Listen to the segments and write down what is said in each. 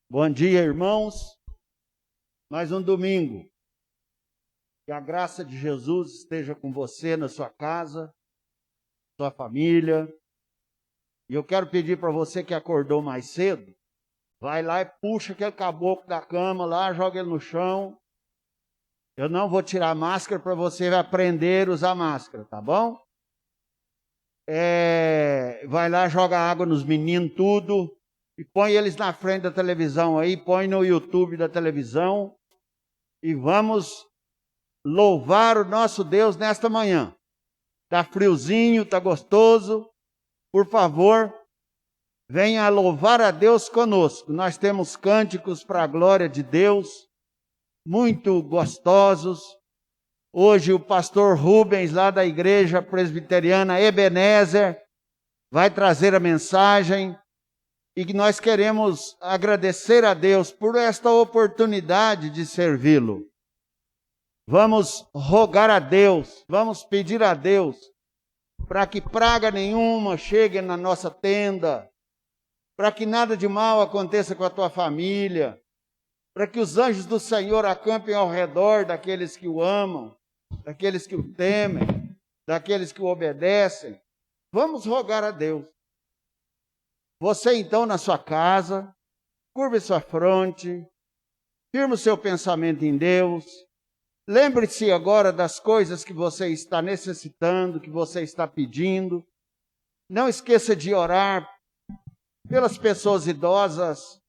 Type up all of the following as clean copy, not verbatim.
Bom dia, irmãos. Mais um domingo. Que a graça de Jesus esteja com você na sua casa, sua família. E eu quero pedir para você que acordou mais cedo, vai lá e puxa aquele caboclo da cama lá, joga ele no chão. Eu não vou tirar a máscara para você aprender a usar máscara, tá bom? Vai lá, joga água nos meninos, tudo. E põe eles na frente da televisão aí, põe no YouTube da televisão. E vamos louvar o nosso Deus nesta manhã. Tá friozinho, tá gostoso. Por favor, venha louvar a Deus conosco. Nós temos cânticos para a glória de Deus, muito gostosos. Hoje o pastor Rubens, lá da igreja presbiteriana Ebenezer, vai trazer a mensagem. E que nós queremos agradecer a Deus por esta oportunidade de servi-lo. Vamos rogar a Deus, vamos pedir a Deus para que praga nenhuma chegue na nossa tenda, para que nada de mal aconteça com a tua família, para que os anjos do Senhor acampem ao redor daqueles que o amam, daqueles que o temem, daqueles que o obedecem. Vamos rogar a Deus. Você então na sua casa, curve sua fronte, firme o seu pensamento em Deus. Lembre-se agora das coisas que você está necessitando, que você está pedindo. Não esqueça de orar pelas pessoas idosas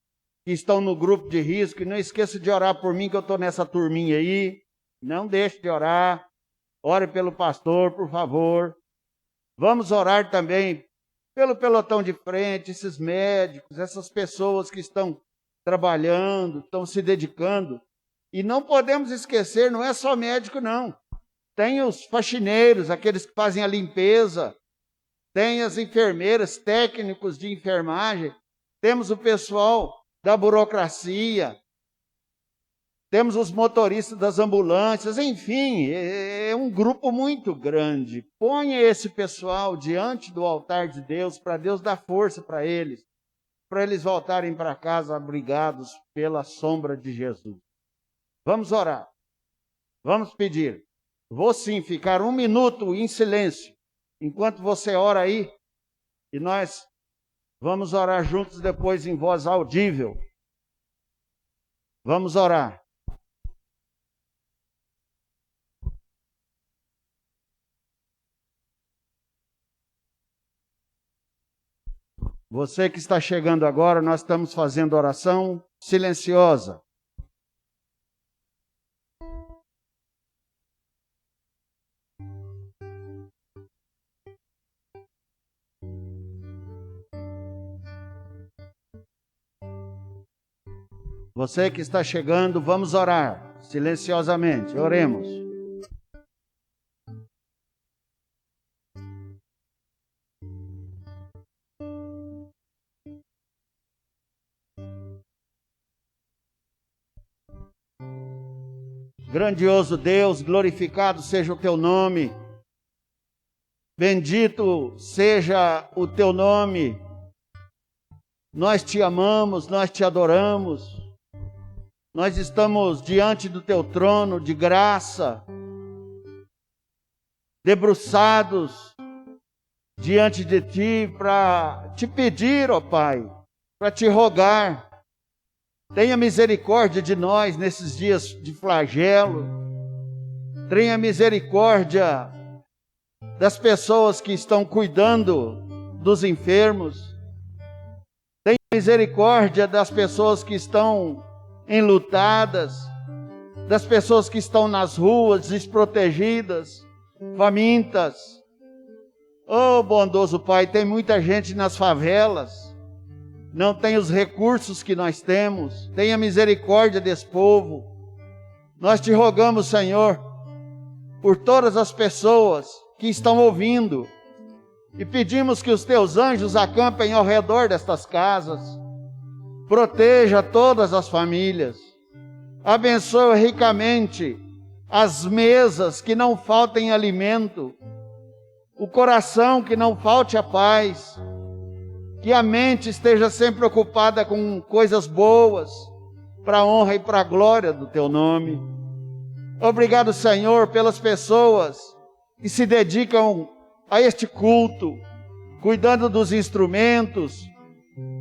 que estão no grupo de risco. E não esqueça de orar por mim, que eu estou nessa turminha aí. Não deixe de orar. Ore pelo pastor, por favor. Vamos orar também pelo pelotão de frente, esses médicos, essas pessoas que estão trabalhando, estão se dedicando. E não podemos esquecer, não é só médico não. Tem os faxineiros, aqueles que fazem a limpeza. Tem as enfermeiras, técnicos de enfermagem. Temos o pessoal da burocracia. Temos os motoristas das ambulâncias, enfim, é um grupo muito grande. Ponha esse pessoal diante do altar de Deus, para Deus dar força para eles voltarem para casa abrigados pela sombra de Jesus. Vamos orar, vamos pedir. Vou sim ficar 1 minuto em silêncio, enquanto você ora aí, e nós vamos orar juntos depois em voz audível. Vamos orar. Você que está chegando agora, nós estamos fazendo oração silenciosa. Você que está chegando, vamos orar silenciosamente. Oremos. Grandioso Deus, glorificado seja o teu nome. Bendito seja o teu nome. Nós te amamos, nós te adoramos. Nós estamos diante do teu trono de graça, debruçados diante de ti para te pedir, ó Pai, para te rogar. Tenha misericórdia de nós nesses dias de flagelo. Tenha misericórdia das pessoas que estão cuidando dos enfermos. Tenha misericórdia das pessoas que estão enlutadas, das pessoas que estão nas ruas, desprotegidas, famintas. Oh, bondoso Pai, tem muita gente nas favelas, não tem os recursos que nós temos. Tenha misericórdia desse povo. Nós te rogamos, Senhor, por todas as pessoas que estão ouvindo, e pedimos que os teus anjos acampem ao redor destas casas. Proteja todas as famílias. Abençoe ricamente as mesas, que não faltem alimento. O coração, que não falte a paz. que a mente esteja sempre ocupada com coisas boas, para a honra e para a glória do Teu nome. Obrigado, Senhor, pelas pessoas que se dedicam a este culto, cuidando dos instrumentos,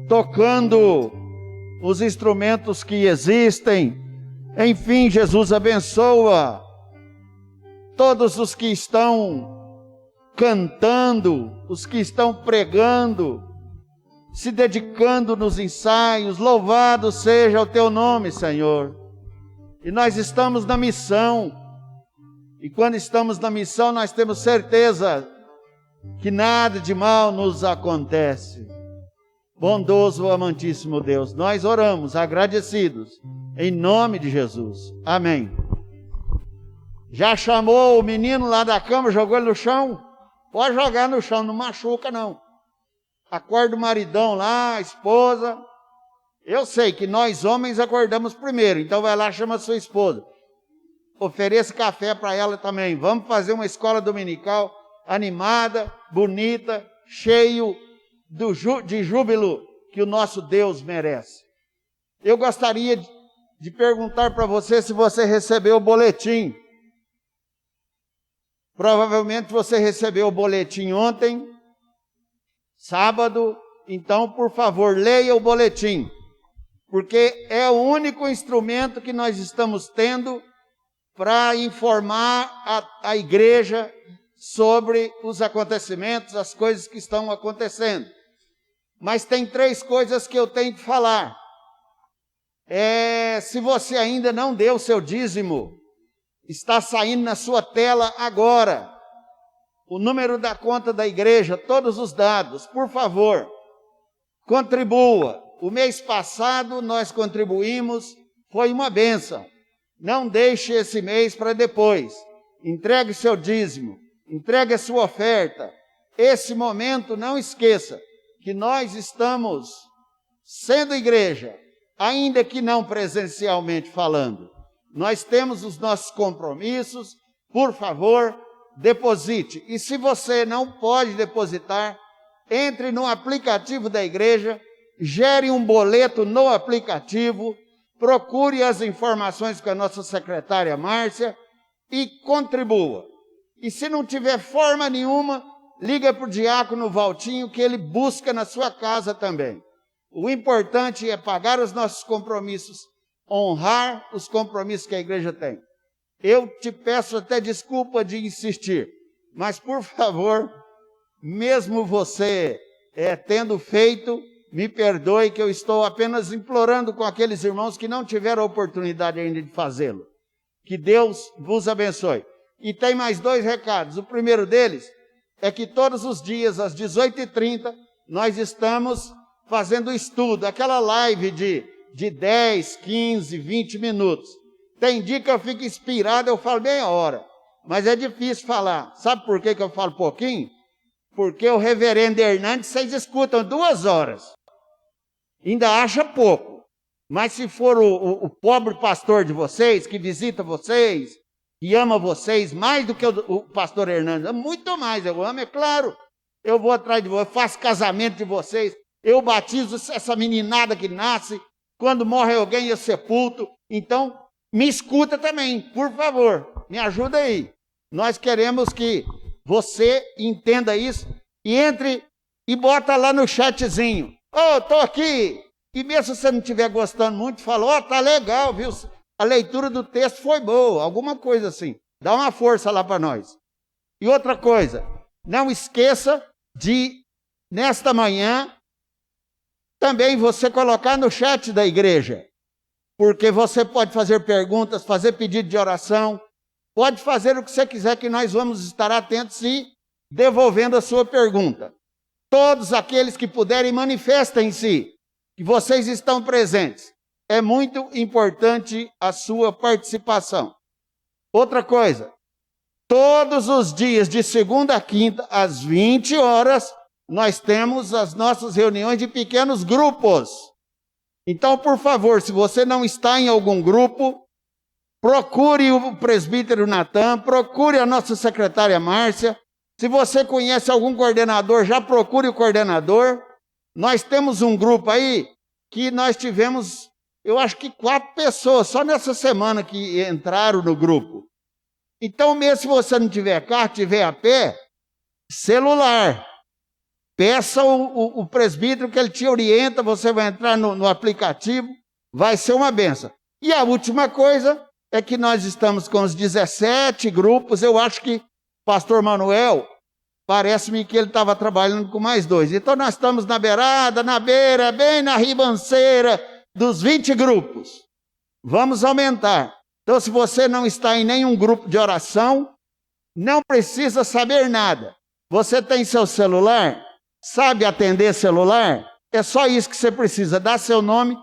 tocando os instrumentos que existem. Enfim, Jesus, abençoa todos os que estão cantando, os que estão pregando, se dedicando nos ensaios. Louvado seja o Teu nome, Senhor. E nós estamos na missão, e quando estamos na missão, nós temos certeza que nada de mal nos acontece. Bondoso, amantíssimo Deus, nós oramos agradecidos, em nome de Jesus. Amém. Já chamou o menino lá da cama, jogou ele no chão? Pode jogar no chão, não machuca não. Acorda o maridão lá, a esposa. Eu sei que nós homens acordamos primeiro, então vai lá, chama a sua esposa. Ofereça café para ela também. Vamos fazer uma escola dominical animada, bonita, cheio de júbilo que o nosso Deus merece. Eu gostaria de perguntar para você se você recebeu o boletim. Provavelmente você recebeu o boletim ontem, sábado. Então, por favor, leia o boletim, porque é o único instrumento que nós estamos tendo para informar a igreja sobre os acontecimentos, as coisas que estão acontecendo. Mas tem 3 coisas que eu tenho que falar. Se você ainda não deu o seu dízimo, está saindo na sua tela agora o número da conta da igreja, todos os dados. Por favor, contribua. O mês passado nós contribuímos, foi uma bênção. Não deixe esse mês para depois. Entregue seu dízimo, entregue a sua oferta. Esse momento, não esqueça que nós estamos sendo igreja, ainda que não presencialmente falando. Nós temos os nossos compromissos. Por favor, deposite. E se você não pode depositar, entre no aplicativo da igreja, gere um boleto no aplicativo, procure as informações com a nossa secretária Márcia e contribua. E se não tiver forma nenhuma, liga para o diácono Valtinho, que ele busca na sua casa também. O importante é pagar os nossos compromissos, honrar os compromissos que a igreja tem. Eu te peço até desculpa de insistir, mas por favor, mesmo você tendo feito, me perdoe que eu estou apenas implorando com aqueles irmãos que não tiveram a oportunidade ainda de fazê-lo. Que Deus vos abençoe. E tem mais 2 recados. O primeiro deles é que todos os dias, às 18h30, nós estamos fazendo estudo, aquela live de 10, 15, 20 minutos. Tem dia que eu fico inspirado, eu falo meia hora, mas é difícil falar. Sabe por que eu falo pouquinho? Porque o reverendo Hernandes, vocês escutam 2 horas. Ainda acha pouco. Mas se for o pobre pastor de vocês, que visita vocês, que ama vocês, mais do que o pastor Hernandes, muito mais, eu amo, é claro. Eu vou atrás de vocês, eu faço casamento de vocês, eu batizo essa meninada que nasce, quando morre alguém eu sepulto. Então, me escuta também, por favor, me ajuda aí. Nós queremos que você entenda isso e entre e bota lá no chatzinho. Tô aqui. E mesmo se você não estiver gostando muito, fala, tá legal, viu? A leitura do texto foi boa, alguma coisa assim. Dá uma força lá para nós. E outra coisa, não esqueça de, nesta manhã, também você colocar no chat da igreja. Porque você pode fazer perguntas, fazer pedido de oração, pode fazer o que você quiser, que nós vamos estar atentos e devolvendo a sua pergunta. Todos aqueles que puderem, manifestem-se, que vocês estão presentes. É muito importante a sua participação. Outra coisa, todos os dias, de segunda a quinta, às 20 horas, nós temos as nossas reuniões de pequenos grupos. Então, por favor, se você não está em algum grupo, procure o presbítero Natan, procure a nossa secretária Márcia. Se você conhece algum coordenador, já procure o coordenador. Nós temos um grupo aí que nós tivemos, eu acho que 4 pessoas, só nessa semana que entraram no grupo. Então, mesmo se você não tiver carro, tiver a pé, celular. Peça o presbítero que ele te orienta, você vai entrar no aplicativo, vai ser uma benção. E a última coisa é que nós estamos com os 17 grupos, eu acho que pastor Manuel, parece-me que ele estava trabalhando com mais 2. Então nós estamos na beira, bem na ribanceira dos 20 grupos. Vamos aumentar. Então se você não está em nenhum grupo de oração, não precisa saber nada. Você tem seu celular? Sabe atender celular? É só isso que você precisa, dar seu nome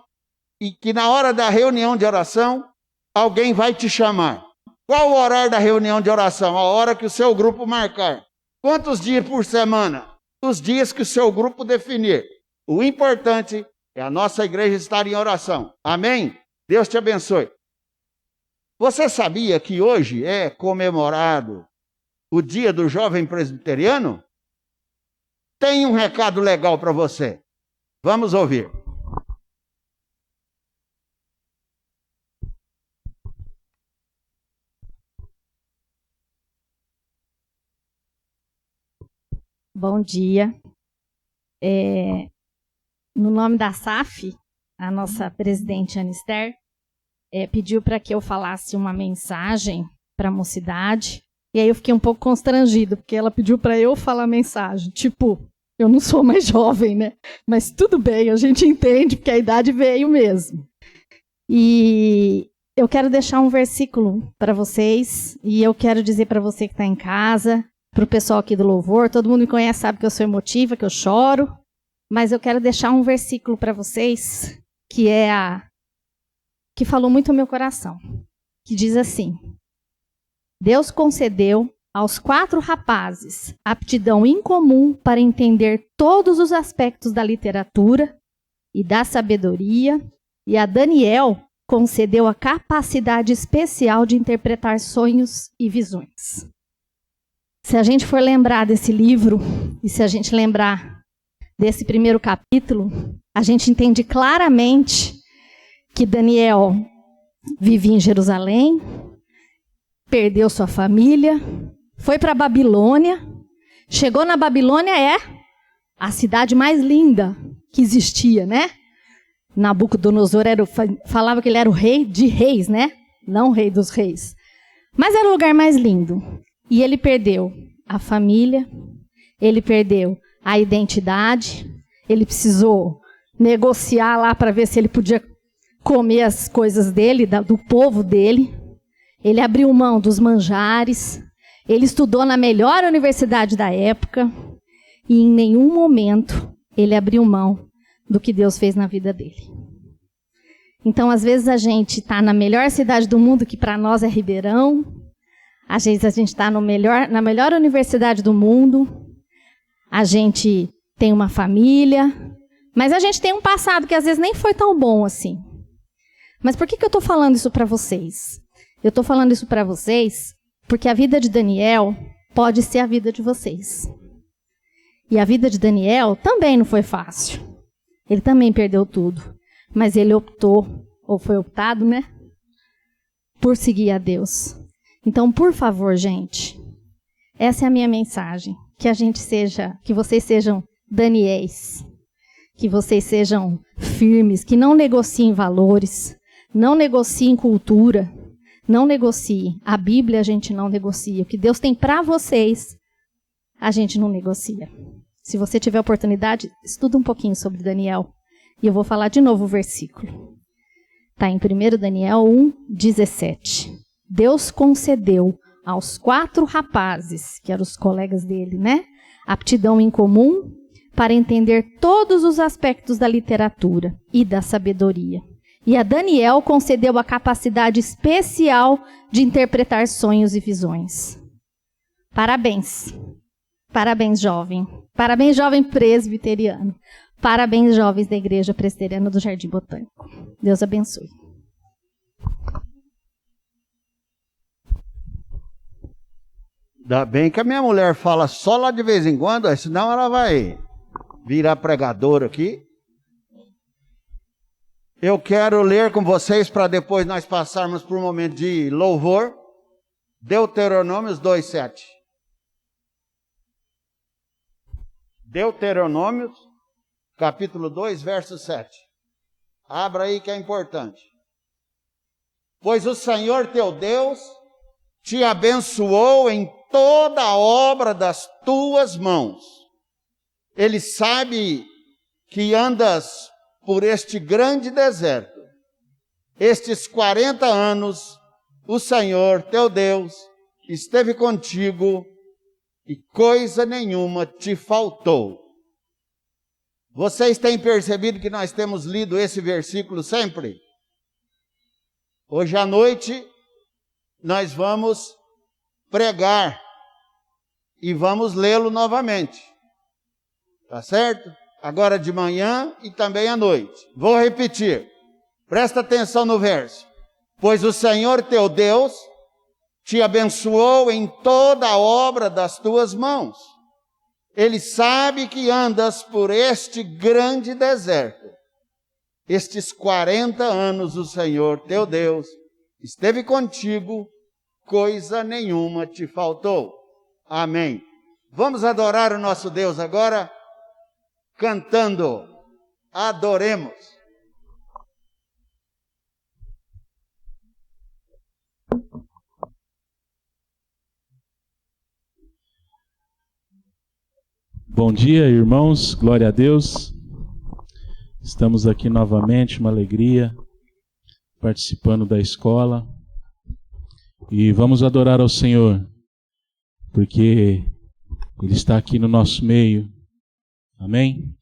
e que na hora da reunião de oração, alguém vai te chamar. Qual o horário da reunião de oração? A hora que o seu grupo marcar. Quantos dias por semana? Os dias que o seu grupo definir. O importante é a nossa igreja estar em oração. Amém? Deus te abençoe. Você sabia que hoje é comemorado o dia do jovem presbiteriano? Tem um recado legal para você. Vamos ouvir. Bom dia. No nome da SAF, a nossa presidente Anister pediu para que eu falasse uma mensagem para a mocidade. E aí eu fiquei um pouco constrangido, porque ela pediu para eu falar a mensagem. Tipo, eu não sou mais jovem, né? Mas tudo bem, a gente entende, porque a idade veio mesmo. E eu quero deixar um versículo para vocês, e eu quero dizer para você que está em casa, para o pessoal aqui do louvor, todo mundo me conhece, sabe que eu sou emotiva, que eu choro, mas eu quero deixar um versículo para vocês, que falou muito ao meu coração, que diz assim: Deus concedeu aos 4 rapazes aptidão incomum para entender todos os aspectos da literatura e da sabedoria, e a Daniel concedeu a capacidade especial de interpretar sonhos e visões. Se a gente for lembrar desse livro, e se a gente lembrar desse primeiro capítulo, a gente entende claramente que Daniel vivia em Jerusalém, perdeu sua família, foi para a Babilônia, chegou na Babilônia, a cidade mais linda que existia, né? Nabucodonosor falava que ele era o rei de reis, né? Não o rei dos reis. Mas era o lugar mais lindo. E ele perdeu a família, ele perdeu a identidade, ele precisou negociar lá para ver se ele podia comer as coisas dele, do povo dele. Ele abriu mão dos manjares, ele estudou na melhor universidade da época e em nenhum momento ele abriu mão do que Deus fez na vida dele. Então, às vezes a gente está na melhor cidade do mundo, que para nós é Ribeirão, às vezes a gente está na melhor universidade do mundo, a gente tem uma família, mas a gente tem um passado que às vezes nem foi tão bom assim. Mas por que eu estou falando isso para vocês? Eu estou falando isso para vocês porque a vida de Daniel pode ser a vida de vocês. E a vida de Daniel também não foi fácil. Ele também perdeu tudo. Mas ele optou, ou foi optado, né? Por seguir a Deus. Então, por favor, gente, essa é a minha mensagem. Que vocês sejam Daniéis. Que vocês sejam firmes, que não negociem valores, não negociem cultura, não negociem. A Bíblia a gente não negocia. O que Deus tem para vocês, a gente não negocia. Se você tiver oportunidade, estuda um pouquinho sobre Daniel. E eu vou falar de novo o versículo. Está em 1 Daniel 1:17. Deus concedeu aos 4 rapazes, que eram os colegas dele, né? Aptidão em comum para entender todos os aspectos da literatura e da sabedoria. E a Daniel concedeu a capacidade especial de interpretar sonhos e visões. Parabéns. Parabéns, jovem. Parabéns, jovem presbiteriano. Parabéns, jovens da Igreja Presbiteriana do Jardim Botânico. Deus abençoe. Ainda bem que a minha mulher fala só lá de vez em quando, senão ela vai virar pregador aqui. Eu quero ler com vocês para depois nós passarmos por um momento de louvor. Deuteronômios 2:7. Deuteronômios, capítulo 2, verso 7. Abra aí que é importante. Pois o Senhor teu Deus te abençoou em toda a obra das tuas mãos. Ele sabe que andas por este grande deserto. Estes 40 anos, o Senhor teu Deus esteve contigo e coisa nenhuma te faltou. Vocês têm percebido que nós temos lido esse versículo sempre? Hoje à noite, nós vamos pregar e vamos lê-lo novamente. Tá certo? Agora de manhã e também à noite. Vou repetir. Presta atenção no verso. Pois o Senhor teu Deus te abençoou em toda a obra das tuas mãos. Ele sabe que andas por este grande deserto. Estes 40 anos o Senhor teu Deus esteve contigo, coisa nenhuma te faltou. Amém. Vamos adorar o nosso Deus agora, cantando. Adoremos. Bom dia, irmãos, glória a Deus. Estamos aqui novamente, uma alegria, participando da escola. E vamos adorar ao Senhor, porque Ele está aqui no nosso meio. Amém?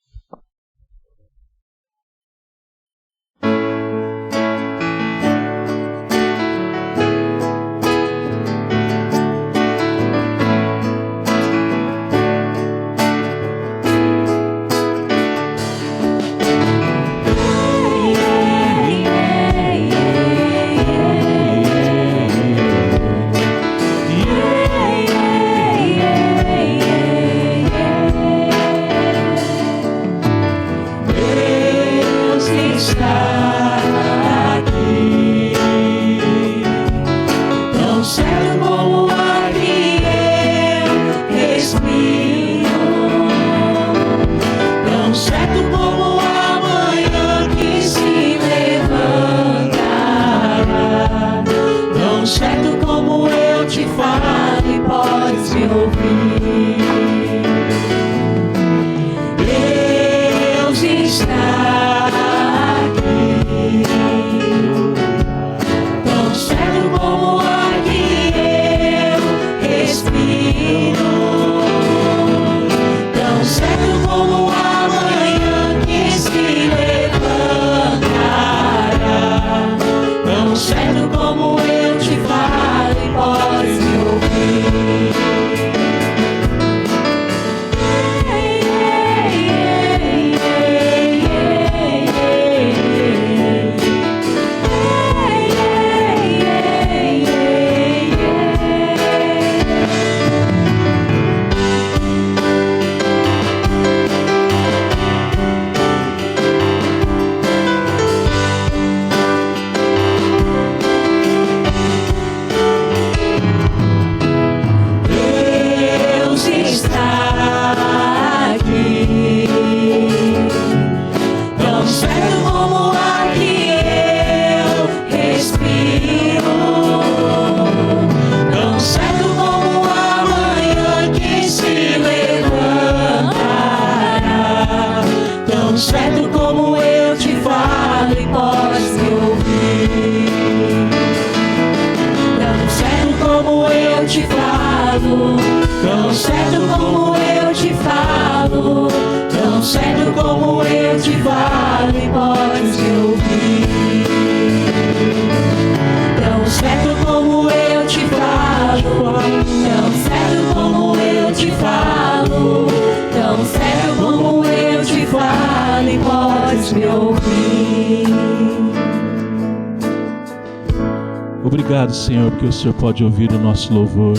Obrigado, Senhor, porque o Senhor pode ouvir o nosso louvor,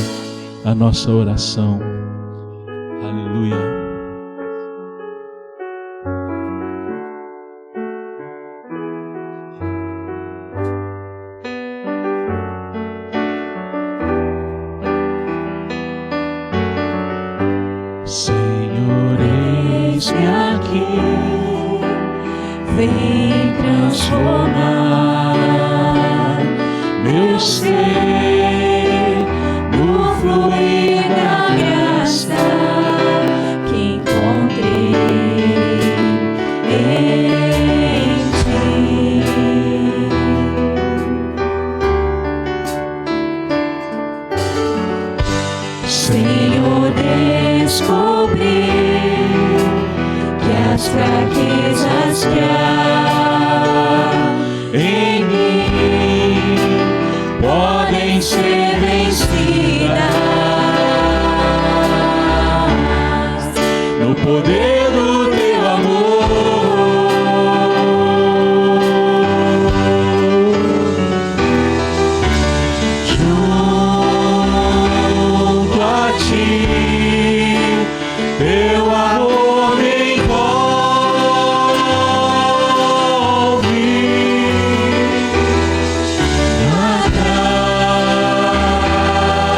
a nossa oração. Aleluia. aqui, vem transformar meu ser no fluir da graça que encontrei em ti. Senhor, descobri que as fraquezas que há em mim podem ser vencidas no poder do teu amor. Junto a ti, teu amor me envolve.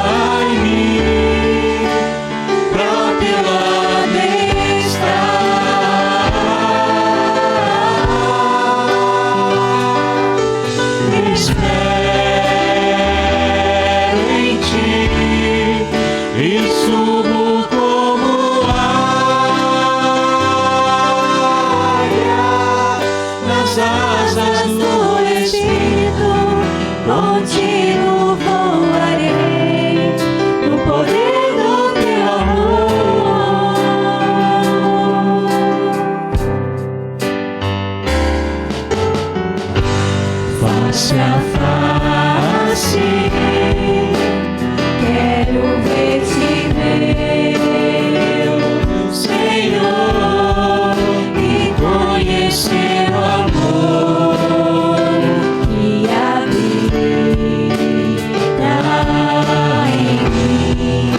Atrai-me pra teu destra. Espero em ti e subo como águia nas asas do Espírito. Contigo voarei no poder do teu amor. Face a face, quero ver-te, meu Senhor, e conhecer o amor que habita em mim.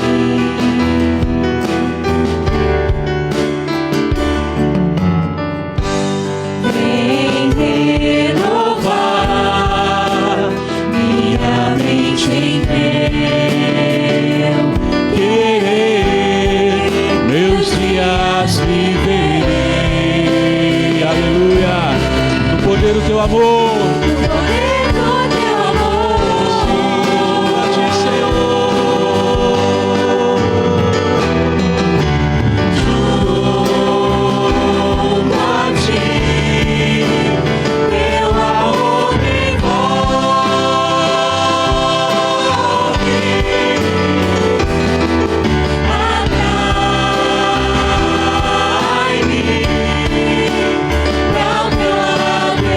Vem renovar minha mente em teu querer, meus dias viverei. Aleluia! No poder do teu amor. No poder do teu amor. A ti, Senhor. Junto a ti, teu amor me envolve. Atrai-me pra teu lado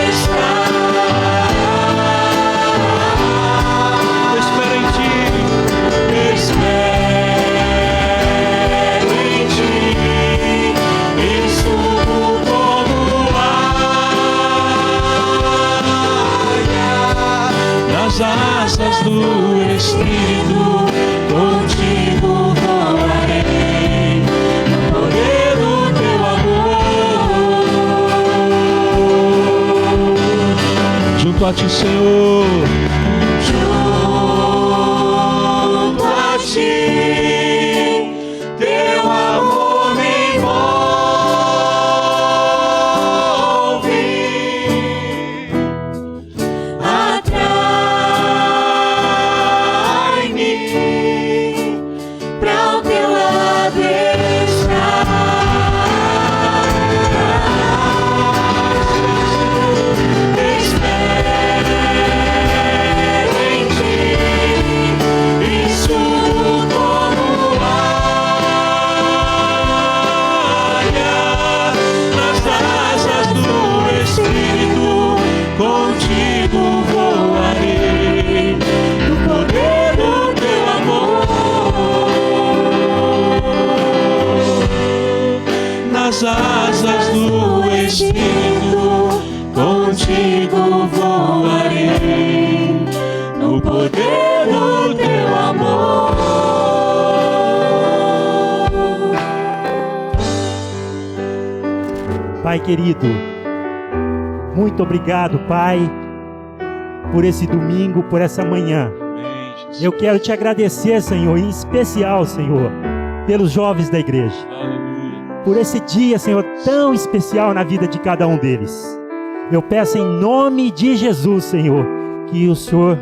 estar. Espero em ti, espero em ti, e subo como águia nas asas do Espírito. Contigo voarei no poder do teu amor. Junto a ti, Senhor. Junto a ti, teu amor me envolve. Atrai-me pra o teu lado estar. Espero em ti e subo como águia nas asas do Espírito. Contigo voarei no poder do teu amor. Nas asas do Espírito, contigo voarei no poder do teu amor. Pai querido, muito obrigado, Pai, por esse domingo, por essa manhã. Amém, Jesus. Eu quero te agradecer, Senhor, em especial, Senhor, pelos jovens da igreja. Aleluia. por esse dia, Senhor, tão especial na vida de cada um deles. Eu peço em nome de Jesus, Senhor, que o Senhor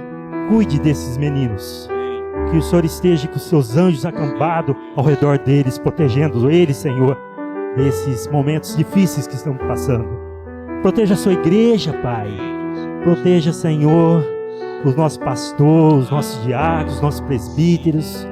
cuide desses meninos. Que o Senhor esteja com os seus anjos acampados ao redor deles, protegendo eles, Senhor, nesses momentos difíceis que estão passando. Proteja a sua igreja, Pai. Proteja, Senhor, os nossos pastores, os nossos diáconos, os nossos presbíteros,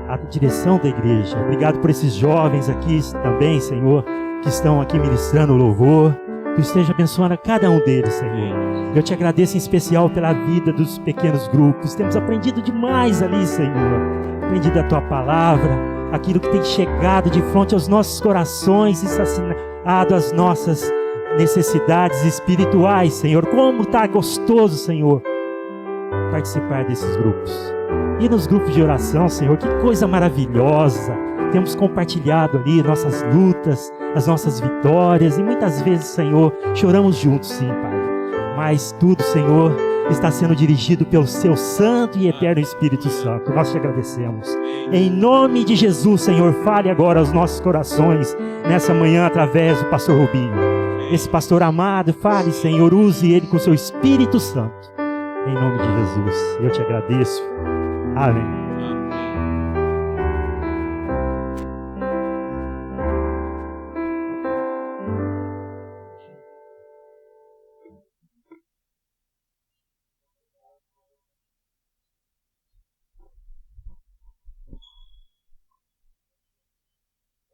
a direção da igreja. Obrigado por esses jovens aqui também, Senhor, que estão aqui ministrando o louvor. Que esteja abençoando a cada um deles, Senhor. Eu te agradeço em especial pela vida dos pequenos grupos. Temos aprendido demais ali, Senhor. Aprendido a Tua palavra, aquilo que tem chegado de frente aos nossos corações e saciado as nossas necessidades espirituais, Senhor. Como está gostoso, Senhor, participar desses grupos. E nos grupos de oração, Senhor, que coisa maravilhosa. Temos compartilhado ali nossas lutas, as nossas vitórias, e muitas vezes, Senhor, choramos juntos, sim, Pai. Mas tudo, Senhor, está sendo dirigido pelo Seu Santo e Eterno Espírito Santo. Nós te agradecemos. Em nome de Jesus, Senhor, fale agora aos nossos corações nessa manhã através do pastor Rubinho. Esse pastor amado, fale, Senhor, use ele com o Seu Espírito Santo. Em nome de Jesus, eu te agradeço. Amém.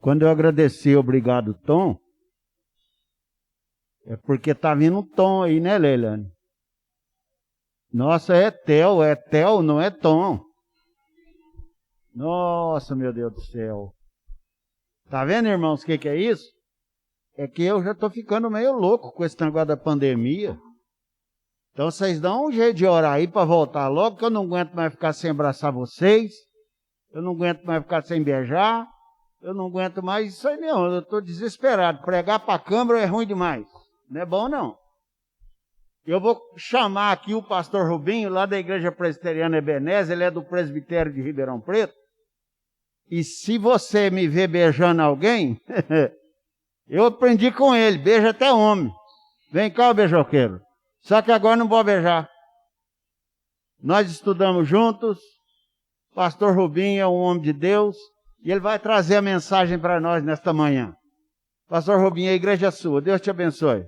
Quando eu agradeci, obrigado, Tom, é porque tá vindo um Tom aí, né, Leilane? Nossa, é Tel, não é Tom. Nossa, meu Deus do céu. Tá vendo, irmãos, o que é isso? É que eu já tô ficando meio louco com esse negócio da pandemia. Então vocês dão um jeito de orar aí para voltar logo, que eu não aguento mais ficar sem abraçar vocês. Eu não aguento mais ficar sem beijar. Eu não aguento mais isso aí não, eu estou desesperado. Pregar para a câmara é ruim demais. Não é bom não. Eu vou chamar aqui o pastor Rubinho, lá da Igreja Presbiteriana Ebenezer, ele é do presbitério de Ribeirão Preto. E se você me ver beijando alguém, eu aprendi com ele, beija até homem. Vem cá, beijoqueiro. Só que agora não vou beijar. Nós estudamos juntos, pastor Rubinho é um homem de Deus, e ele vai trazer a mensagem para nós nesta manhã. Pastor Rubinho, a igreja é sua. Deus te abençoe.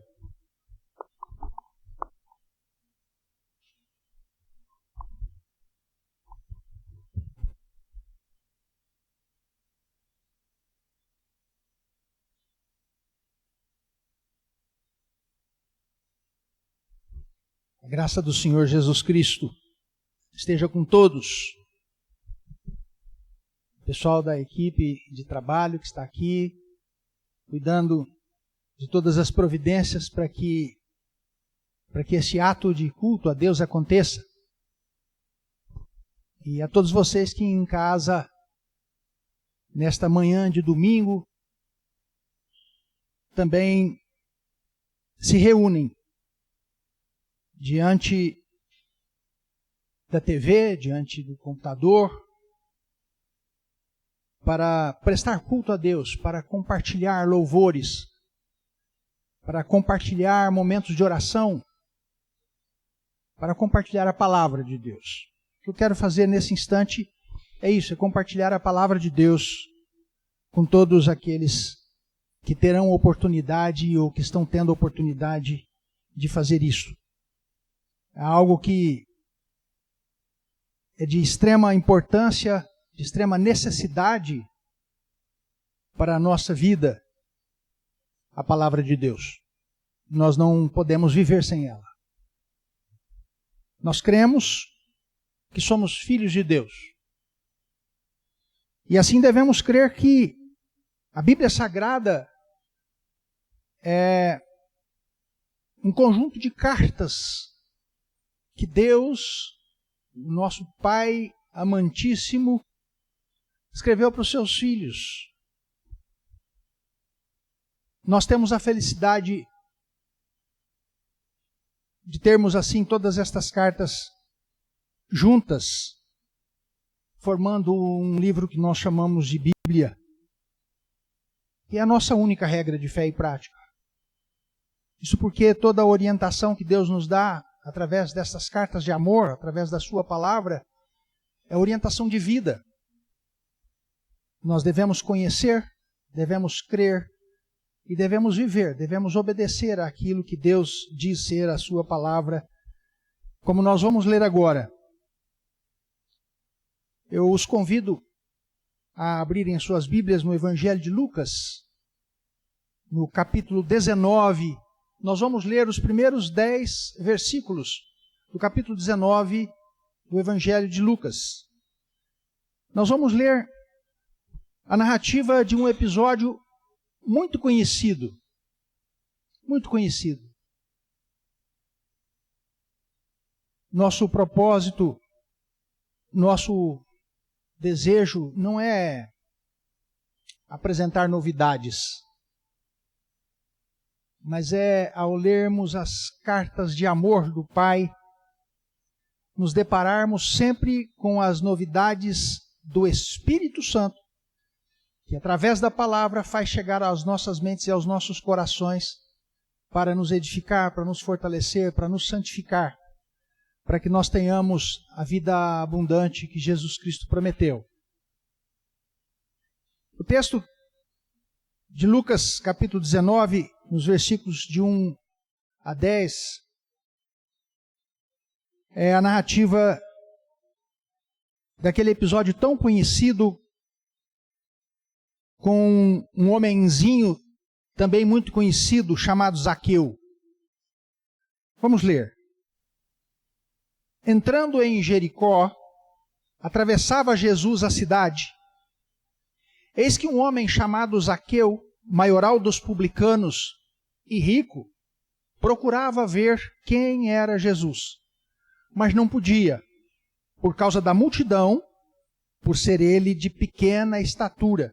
A graça do Senhor Jesus Cristo esteja com todos. O pessoal da equipe de trabalho que está aqui, cuidando de todas as providências para que esse ato de culto a Deus aconteça. E a todos vocês que em casa, nesta manhã de domingo, também se reúnem diante da TV, diante do computador, para prestar culto a Deus, para compartilhar louvores, para compartilhar momentos de oração, para compartilhar a palavra de Deus. O que eu quero fazer nesse instante é isso, é compartilhar a palavra de Deus com todos aqueles que terão oportunidade ou que estão tendo oportunidade de fazer isso. É algo que é de extrema importância, de extrema necessidade para a nossa vida, a palavra de Deus. Nós não podemos viver sem ela. Nós cremos que somos filhos de Deus. E assim devemos crer que a Bíblia Sagrada é um conjunto de cartas que Deus, nosso Pai amantíssimo, escreveu para os seus filhos. Nós temos a felicidade de termos assim todas estas cartas juntas, formando um livro que nós chamamos de Bíblia. que é a nossa única regra de fé e prática. Isso porque toda a orientação que Deus nos dá através dessas cartas de amor, através da sua palavra, é orientação de vida. Nós devemos conhecer, devemos crer e devemos viver, devemos obedecer àquilo que Deus diz ser a sua palavra, como nós vamos ler agora. Eu os convido a abrirem suas Bíblias no Evangelho de Lucas, no capítulo 19. Nós vamos ler os primeiros 10 versículos do capítulo 19 do Evangelho de Lucas. Nós vamos ler a narrativa de um episódio muito conhecido. Muito conhecido. Nosso propósito, nosso desejo não é apresentar novidades, mas é, ao lermos as cartas de amor do Pai, nos depararmos sempre com as novidades do Espírito Santo, que através da palavra faz chegar às nossas mentes e aos nossos corações para nos edificar, para nos fortalecer, para nos santificar, para que nós tenhamos a vida abundante que Jesus Cristo prometeu. O texto de Lucas, capítulo 19, nos versículos de 1 a 10, é a narrativa daquele episódio tão conhecido com um homenzinho também muito conhecido chamado Zaqueu. Vamos ler. Entrando em Jericó, atravessava Jesus a cidade. Eis que um homem chamado Zaqueu, maioral dos publicanos e rico, procurava ver quem era Jesus, mas não podia, por causa da multidão, por ser ele de pequena estatura.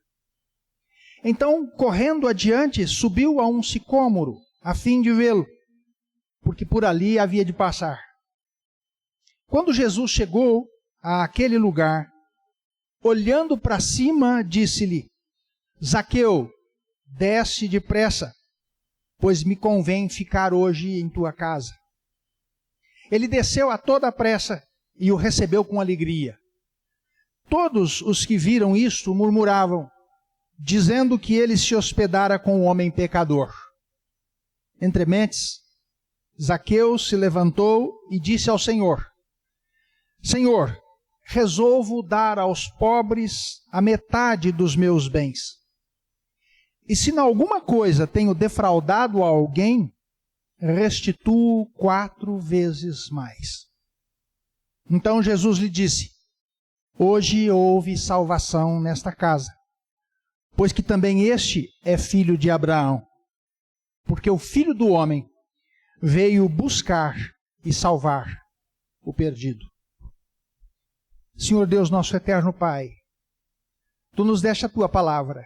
Então, correndo adiante, subiu a um sicômoro, a fim de vê-lo, porque por ali havia de passar. Quando Jesus chegou àquele lugar, olhando para cima, disse-lhe: Zaqueu, desce depressa, pois me convém ficar hoje em tua casa. Ele desceu a toda pressa e o recebeu com alegria. Todos os que viram isto murmuravam, dizendo que ele se hospedara com um homem pecador. Entre mentes, Zaqueu se levantou e disse ao Senhor: Senhor, resolvo dar aos pobres a metade dos meus bens. E se em alguma coisa tenho defraudado a alguém, restituo 4 vezes mais. Então Jesus lhe disse: Hoje houve salvação nesta casa, pois que também este é filho de Abraão, porque o Filho do Homem veio buscar e salvar o perdido. Senhor Deus, nosso eterno Pai, Tu nos deste a Tua palavra.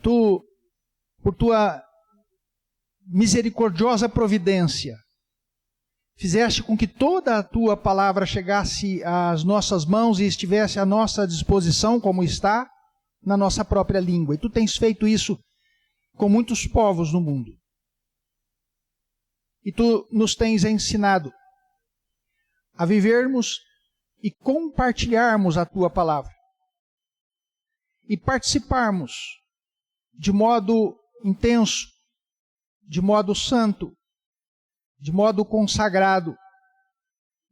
Tu, por Tua misericordiosa providência, fizeste com que toda a Tua palavra chegasse às nossas mãos e estivesse à nossa disposição, como está na nossa própria língua. E Tu tens feito isso com muitos povos no mundo. E Tu nos tens ensinado a vivermos e compartilharmos a Tua palavra. E participarmos de modo intenso, de modo santo, de modo consagrado,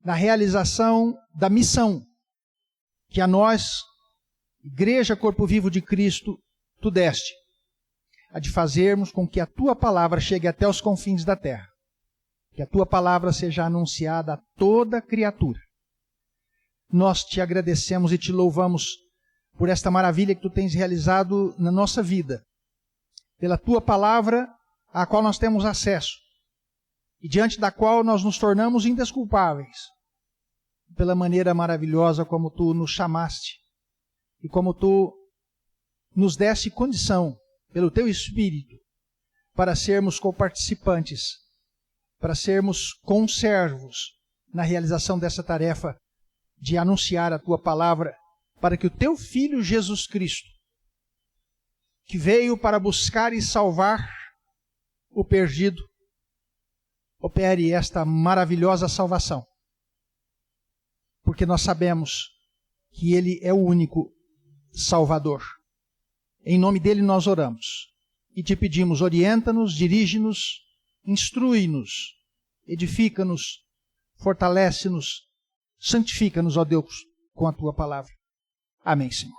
na realização da missão que a nós, Igreja Corpo Vivo de Cristo, Tu deste, a de fazermos com que a Tua palavra chegue até os confins da terra, que a Tua palavra seja anunciada a toda criatura. Nós Te agradecemos e Te louvamos por esta maravilha que Tu tens realizado na nossa vida, pela Tua palavra, à qual nós temos acesso, e diante da qual nós nos tornamos indesculpáveis, pela maneira maravilhosa como Tu nos chamaste, e como Tu nos deste condição, pelo Teu Espírito, para sermos coparticipantes, para sermos conservos na realização dessa tarefa de anunciar a Tua palavra, para que o Teu Filho Jesus Cristo que veio para buscar e salvar o perdido, opere esta maravilhosa salvação. Porque nós sabemos que Ele é o único Salvador. Em nome dEle nós oramos e te pedimos, orienta-nos, dirige-nos, instrui-nos, edifica-nos, fortalece-nos, santifica-nos, ó Deus, com a Tua palavra. Amém, Senhor.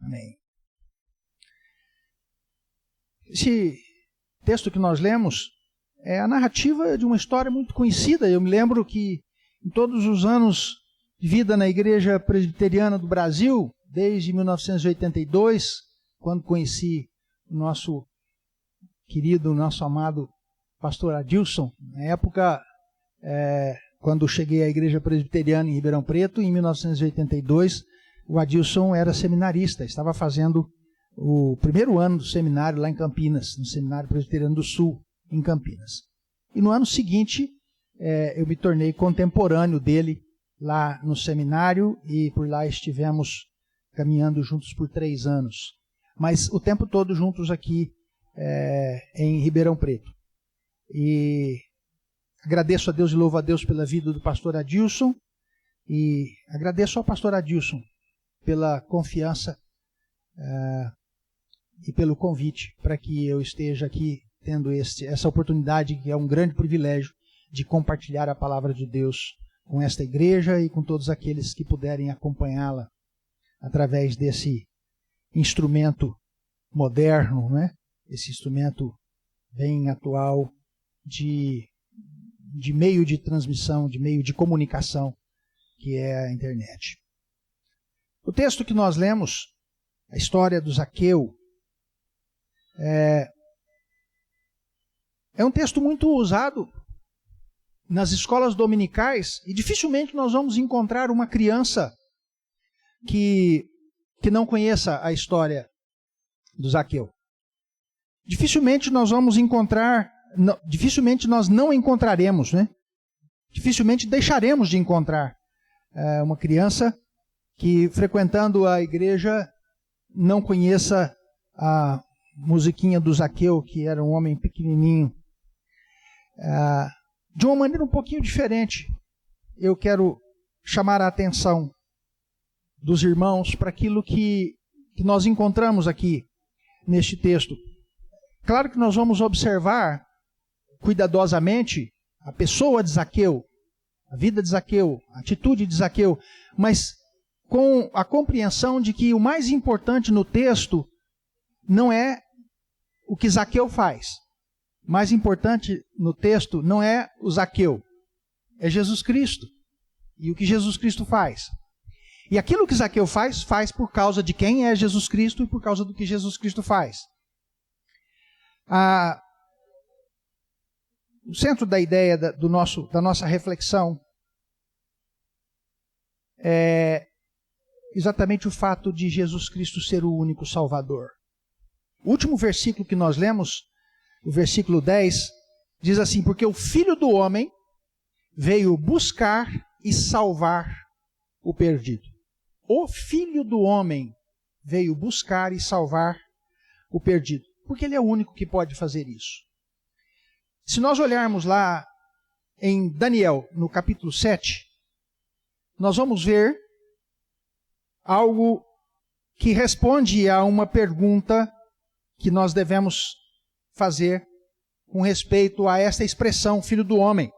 Amém. Esse texto que nós lemos é a narrativa de uma história muito conhecida. Eu me lembro que em todos os anos de vida na Igreja Presbiteriana do Brasil, desde 1982, quando conheci o nosso querido, nosso amado pastor Adilson, na época, quando cheguei à Igreja Presbiteriana em Ribeirão Preto, em 1982, o Adilson era seminarista, estava fazendo o primeiro ano do seminário lá em Campinas, no Seminário Presbiteriano do Sul, em Campinas. E no ano seguinte, eu me tornei contemporâneo dele lá no seminário e por lá estivemos caminhando juntos por 3 anos. Mas o tempo todo juntos aqui em Ribeirão Preto. E agradeço a Deus e louvo a Deus pela vida do pastor Adilson e agradeço ao pastor Adilson pela confiança e pelo convite para que eu esteja aqui tendo essa oportunidade, que é um grande privilégio, de compartilhar a palavra de Deus com esta igreja e com todos aqueles que puderem acompanhá-la através desse instrumento moderno, né? Esse instrumento bem atual de meio de transmissão, de meio de comunicação, que é a internet. O texto que nós lemos, a história do Zaqueu, é um texto muito usado nas escolas dominicais e dificilmente nós vamos encontrar uma criança que não conheça a história do Zaqueu. Dificilmente nós vamos encontrar, dificilmente nós não encontraremos, né? Dificilmente deixaremos de encontrar uma criança que, frequentando a igreja, não conheça a musiquinha do Zaqueu, que era um homem pequenininho. De uma maneira um pouquinho diferente, eu quero chamar a atenção dos irmãos para aquilo que nós encontramos aqui neste texto. Claro que nós vamos observar cuidadosamente a pessoa de Zaqueu, a vida de Zaqueu, a atitude de Zaqueu, mas com a compreensão de que o mais importante no texto não é o que Zaqueu faz. O mais importante no texto não é o Zaqueu, é Jesus Cristo e o que Jesus Cristo faz. E aquilo que Zaqueu faz por causa de quem é Jesus Cristo e por causa do que Jesus Cristo faz. O centro da ideia da nossa reflexão é exatamente o fato de Jesus Cristo ser o único Salvador. O último versículo que nós lemos, o versículo 10, diz assim: porque o Filho do Homem veio buscar e salvar o perdido. O Filho do Homem veio buscar e salvar o perdido. Porque Ele é o único que pode fazer isso. Se nós olharmos lá em Daniel, no capítulo 7, nós vamos ver algo que responde a uma pergunta que nós devemos fazer com respeito a esta expressão, Filho do Homem.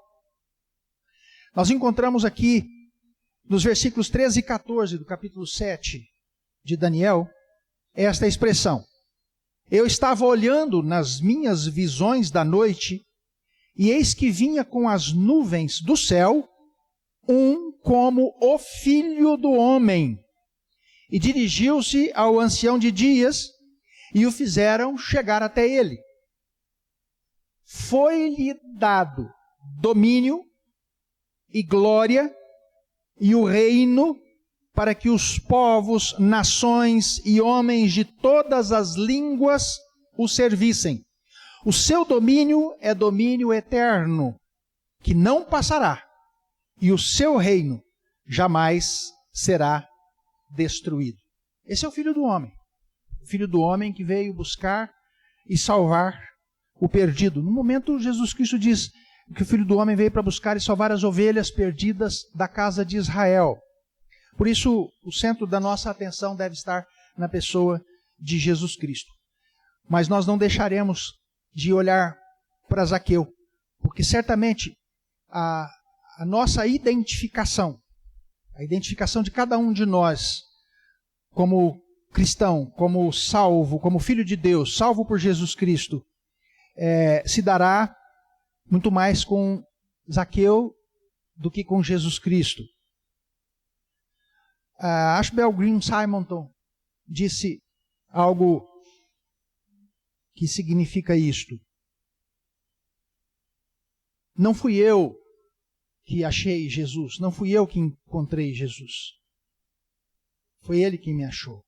Nós encontramos aqui, nos versículos 13 e 14 do capítulo 7 de Daniel, esta expressão. Eu estava olhando nas minhas visões da noite, e eis que vinha com as nuvens do céu, um como o Filho do Homem, e dirigiu-se ao ancião de dias, e o fizeram chegar até ele. Foi-lhe dado domínio e glória e o reino para que os povos, nações e homens de todas as línguas o servissem. O seu domínio é domínio eterno, que não passará, e o seu reino jamais será destruído. Esse é o Filho do Homem. Filho do homem que veio buscar e salvar o perdido. No momento, Jesus Cristo diz que o Filho do homem veio para buscar e salvar as ovelhas perdidas da casa de Israel. Por isso, o centro da nossa atenção deve estar na pessoa de Jesus Cristo. Mas nós não deixaremos de olhar para Zaqueu, porque certamente a nossa identificação, a identificação de cada um de nós como cristão, como salvo, como filho de Deus, salvo por Jesus Cristo, se dará muito mais com Zaqueu do que com Jesus Cristo. Ashbel Green Simonton disse algo que significa isto. Não fui eu que achei Jesus, não fui eu que encontrei Jesus. Foi Ele que me achou.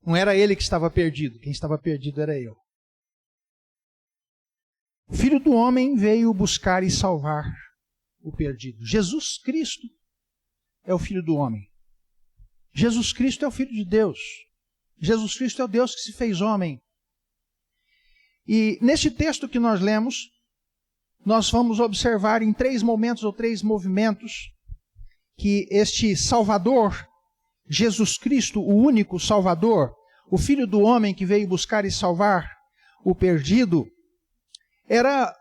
Não era Ele que estava perdido, quem estava perdido era eu. O Filho do homem veio buscar e salvar o perdido. Jesus Cristo é o Filho do homem. Jesus Cristo é o Filho de Deus. Jesus Cristo é o Deus que se fez homem. E neste texto que nós lemos, nós vamos observar em 3 momentos ou 3 movimentos que este Salvador, Jesus Cristo, o único Salvador, o Filho do homem que veio buscar e salvar o perdido, era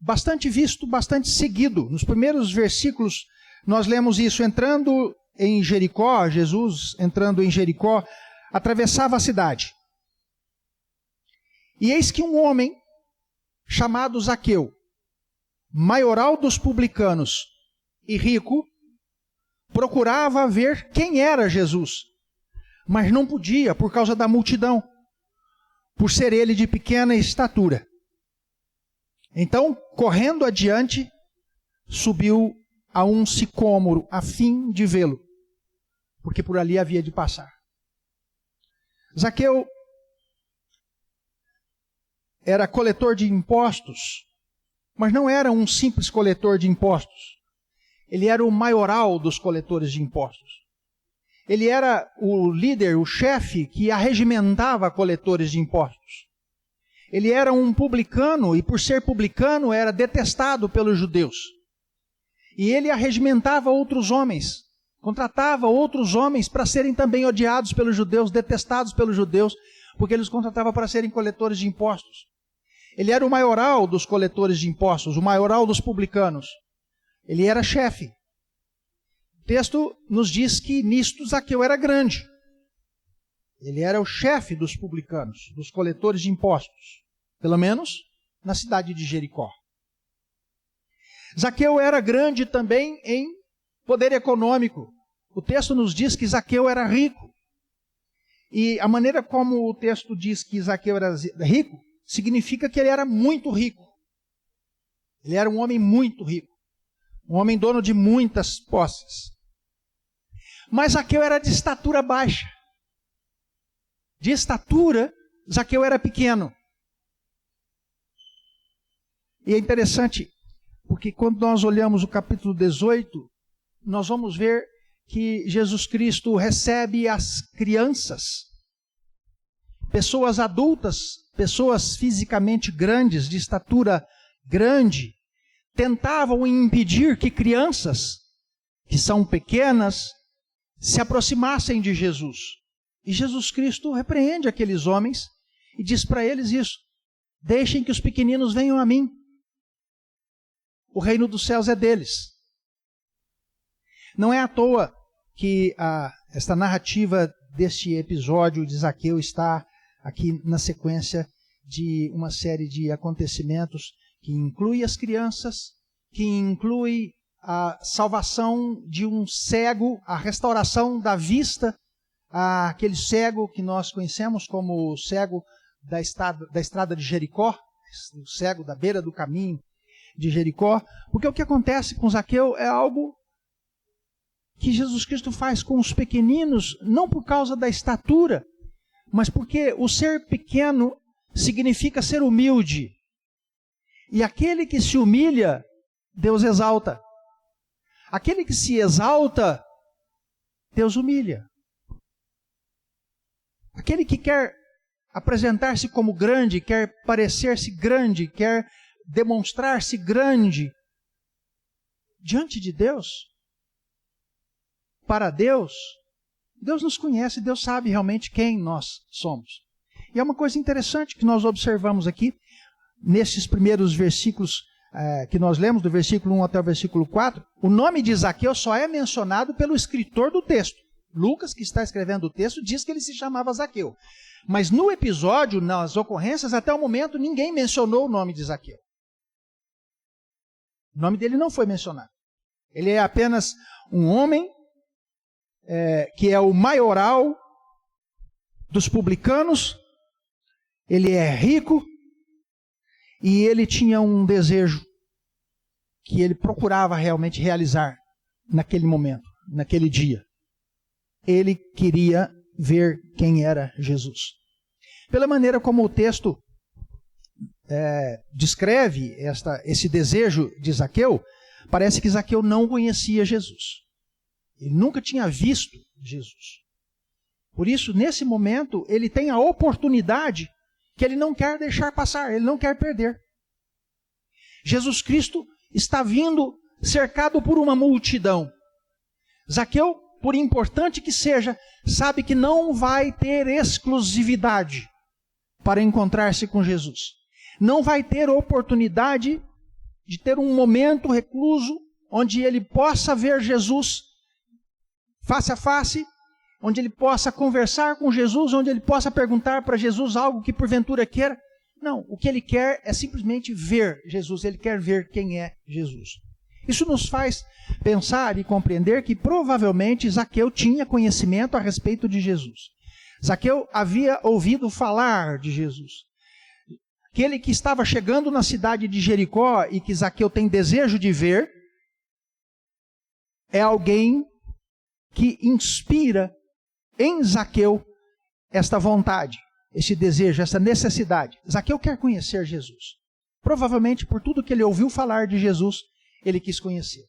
bastante visto, bastante seguido. Nos primeiros versículos nós lemos isso, entrando em Jericó, Jesus entrando em Jericó, atravessava a cidade. E eis que um homem chamado Zaqueu, maioral dos publicanos e rico, procurava ver quem era Jesus, mas não podia por causa da multidão, por ser ele de pequena estatura. Então, correndo adiante, subiu a um sicômoro a fim de vê-lo, porque por ali havia de passar. Zaqueu era coletor de impostos, mas não era um simples coletor de impostos. Ele era o maioral dos coletores de impostos. Ele era o líder, o chefe que arregimentava coletores de impostos. Ele era um publicano e, por ser publicano, era detestado pelos judeus. E ele arregimentava outros homens, contratava outros homens para serem também odiados pelos judeus, detestados pelos judeus, porque ele os contratava para serem coletores de impostos. Ele era o maioral dos coletores de impostos, o maioral dos publicanos. Ele era chefe. O texto nos diz que nisto Zaqueu era grande. Ele era o chefe dos publicanos, dos coletores de impostos, pelo menos na cidade de Jericó. Zaqueu era grande também em poder econômico. O texto nos diz que Zaqueu era rico. E a maneira como o texto diz que Zaqueu era rico, significa que ele era muito rico. Ele era um homem muito rico. Um homem dono de muitas posses. Mas Zaqueu era de estatura baixa. De estatura, Zaqueu era pequeno. E é interessante, porque quando nós olhamos o capítulo 18, nós vamos ver que Jesus Cristo recebe as crianças, pessoas adultas, pessoas fisicamente grandes, de estatura grande, tentavam impedir que crianças, que são pequenas, se aproximassem de Jesus. E Jesus Cristo repreende aqueles homens e diz para eles isso: deixem que os pequeninos venham a mim. O reino dos céus é deles. Não é à toa que esta narrativa deste episódio de Zaqueu está aqui na sequência de uma série de acontecimentos que inclui as crianças, que inclui a salvação de um cego, a restauração da vista àquele cego que nós conhecemos como o cego da estrada de Jericó, o cego da beira do caminho de Jericó. Porque o que acontece com Zaqueu é algo que Jesus Cristo faz com os pequeninos, não por causa da estatura, mas porque o ser pequeno significa ser humilde. E aquele que se humilha, Deus exalta. Aquele que se exalta, Deus humilha. Aquele que quer apresentar-se como grande, quer parecer-se grande, quer demonstrar-se grande diante de Deus, para Deus, Deus nos conhece, Deus sabe realmente quem nós somos. E é uma coisa interessante que nós observamos aqui, nesses primeiros versículos que nós lemos, do versículo 1 até o versículo 4, o nome de Zaqueu só é mencionado pelo escritor do texto. Lucas, que está escrevendo o texto, diz que ele se chamava Zaqueu. Mas no episódio, nas ocorrências, até o momento, ninguém mencionou o nome de Zaqueu. O nome dele não foi mencionado. Ele é apenas um homem que é o maioral dos publicanos, ele é rico, e ele tinha um desejo que ele procurava realmente realizar naquele momento, naquele dia. Ele queria ver quem era Jesus. Pela maneira como o texto descreve esse desejo de Zaqueu, parece que Zaqueu não conhecia Jesus. Ele nunca tinha visto Jesus. Por isso, nesse momento, ele tem a oportunidade que ele não quer deixar passar, ele não quer perder. Jesus Cristo está vindo cercado por uma multidão. Zaqueu, por importante que seja, sabe que não vai ter exclusividade para encontrar-se com Jesus. Não vai ter oportunidade de ter um momento recluso onde ele possa ver Jesus face a face, onde ele possa conversar com Jesus, onde ele possa perguntar para Jesus algo que porventura queira. Não, o que ele quer é simplesmente ver Jesus, ele quer ver quem é Jesus. Isso nos faz pensar e compreender que provavelmente Zaqueu tinha conhecimento a respeito de Jesus. Zaqueu havia ouvido falar de Jesus. Aquele que estava chegando na cidade de Jericó e que Zaqueu tem desejo de ver, é alguém que inspira em Zaqueu esta vontade, esse desejo, essa necessidade. Zaqueu quer conhecer Jesus. Provavelmente por tudo que ele ouviu falar de Jesus, ele quis conhecer.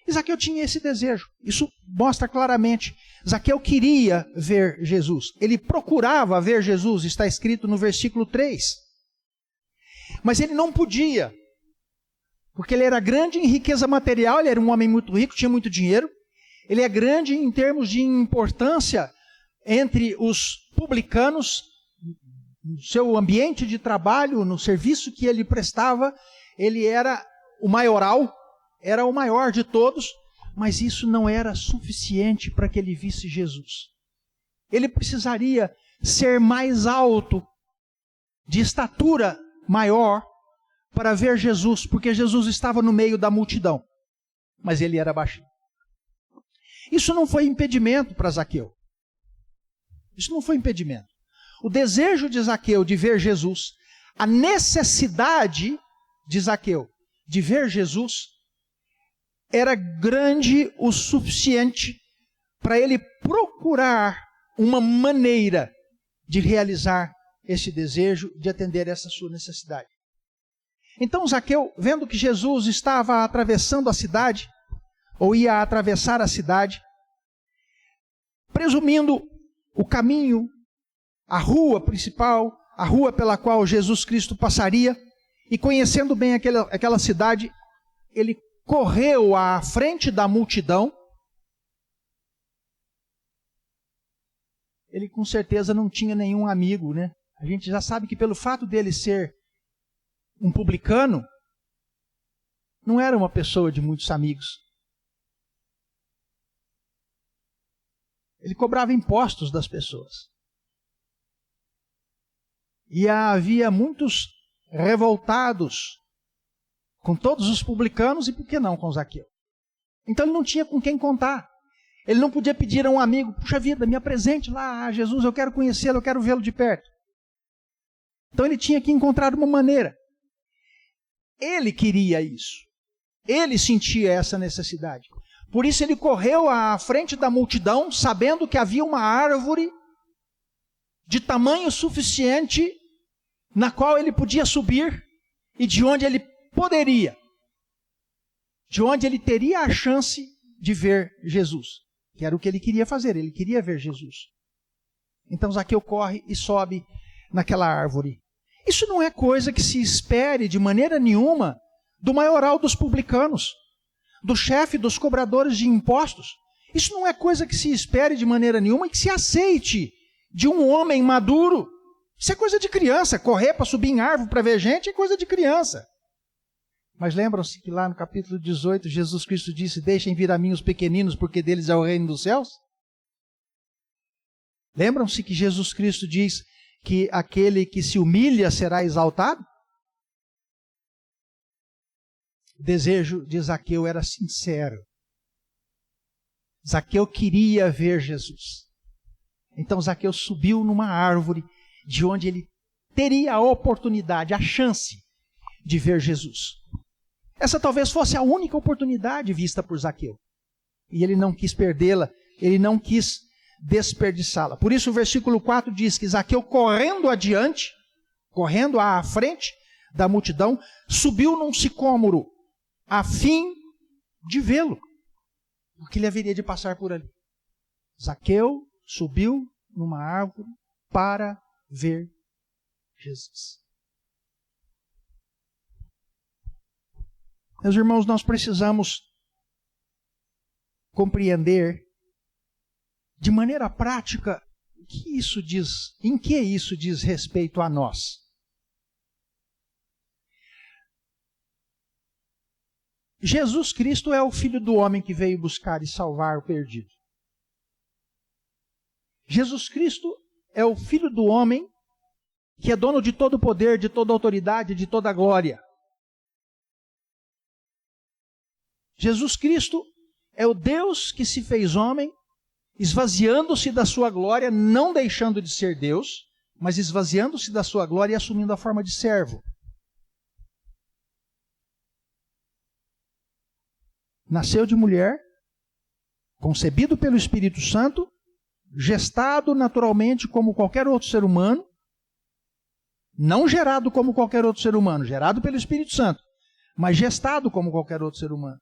E Zaqueu tinha esse desejo. Isso mostra claramente. Zaqueu queria ver Jesus. Ele procurava ver Jesus, está escrito no versículo 3. Mas ele não podia, porque ele era grande em riqueza material, ele era um homem muito rico, tinha muito dinheiro. Ele é grande em termos de importância entre os publicanos, no seu ambiente de trabalho, no serviço que ele prestava. Ele era o maioral, era o maior de todos, mas isso não era suficiente para que ele visse Jesus. Ele precisaria ser mais alto, de estatura maior, para ver Jesus, porque Jesus estava no meio da multidão, mas ele era baixinho. Isso não foi impedimento para Zaqueu. Isso não foi impedimento. O desejo de Zaqueu de ver Jesus, a necessidade de Zaqueu de ver Jesus, era grande o suficiente para ele procurar uma maneira de realizar esse desejo, de atender essa sua necessidade. Então Zaqueu, vendo que Jesus estava atravessando a cidade, ou ia atravessar a cidade, presumindo o caminho, a rua principal, a rua pela qual Jesus Cristo passaria, e conhecendo bem aquela cidade, ele correu à frente da multidão. Ele com certeza não tinha nenhum amigo, né? A gente já sabe que pelo fato dele ser um publicano, não era uma pessoa de muitos amigos. Ele cobrava impostos das pessoas. E havia muitos revoltados com todos os publicanos e por que não com Zaqueu. Então ele não tinha com quem contar. Ele não podia pedir a um amigo, puxa vida, me apresente lá a Jesus, eu quero conhecê-lo, eu quero vê-lo de perto. Então ele tinha que encontrar uma maneira. Ele queria isso. Ele sentia essa necessidade. Por isso ele correu à frente da multidão, sabendo que havia uma árvore de tamanho suficiente na qual ele podia subir e de onde ele poderia, de onde ele teria a chance de ver Jesus, que era o que ele queria fazer, ele queria ver Jesus. Então Zaqueu corre e sobe naquela árvore. Isso não é coisa que se espere de maneira nenhuma do maioral dos publicanos, do chefe dos cobradores de impostos. Isso não é coisa que se espere de maneira nenhuma e que se aceite de um homem maduro. Isso é coisa de criança. Correr para subir em árvore para ver gente é coisa de criança. Mas lembram-se que lá no capítulo 18, Jesus Cristo disse: deixem vir a mim os pequeninos, porque deles é o reino dos céus? Lembram-se que Jesus Cristo diz que aquele que se humilha será exaltado? O desejo de Zaqueu era sincero. Zaqueu queria ver Jesus. Então Zaqueu subiu numa árvore de onde ele teria a oportunidade, a chance de ver Jesus. Essa talvez fosse a única oportunidade vista por Zaqueu. E ele não quis perdê-la, ele não quis desperdiçá-la. Por isso o versículo 4 diz que Zaqueu, correndo adiante, correndo à frente da multidão, subiu num sicômoro a fim de vê-lo, porque ele haveria de passar por ali. Zaqueu subiu numa árvore para ver Jesus. Meus irmãos, nós precisamos compreender de maneira prática o que isso diz, em que isso diz respeito a nós. Jesus Cristo é o Filho do homem que veio buscar e salvar o perdido. Jesus Cristo é o Filho do homem que é dono de todo o poder, de toda a autoridade, de toda a glória. Jesus Cristo é o Deus que se fez homem, esvaziando-se da sua glória, não deixando de ser Deus, mas esvaziando-se da sua glória e assumindo a forma de servo. Nasceu de mulher, concebido pelo Espírito Santo, gestado naturalmente como qualquer outro ser humano, não gerado como qualquer outro ser humano, gerado pelo Espírito Santo, mas gestado como qualquer outro ser humano.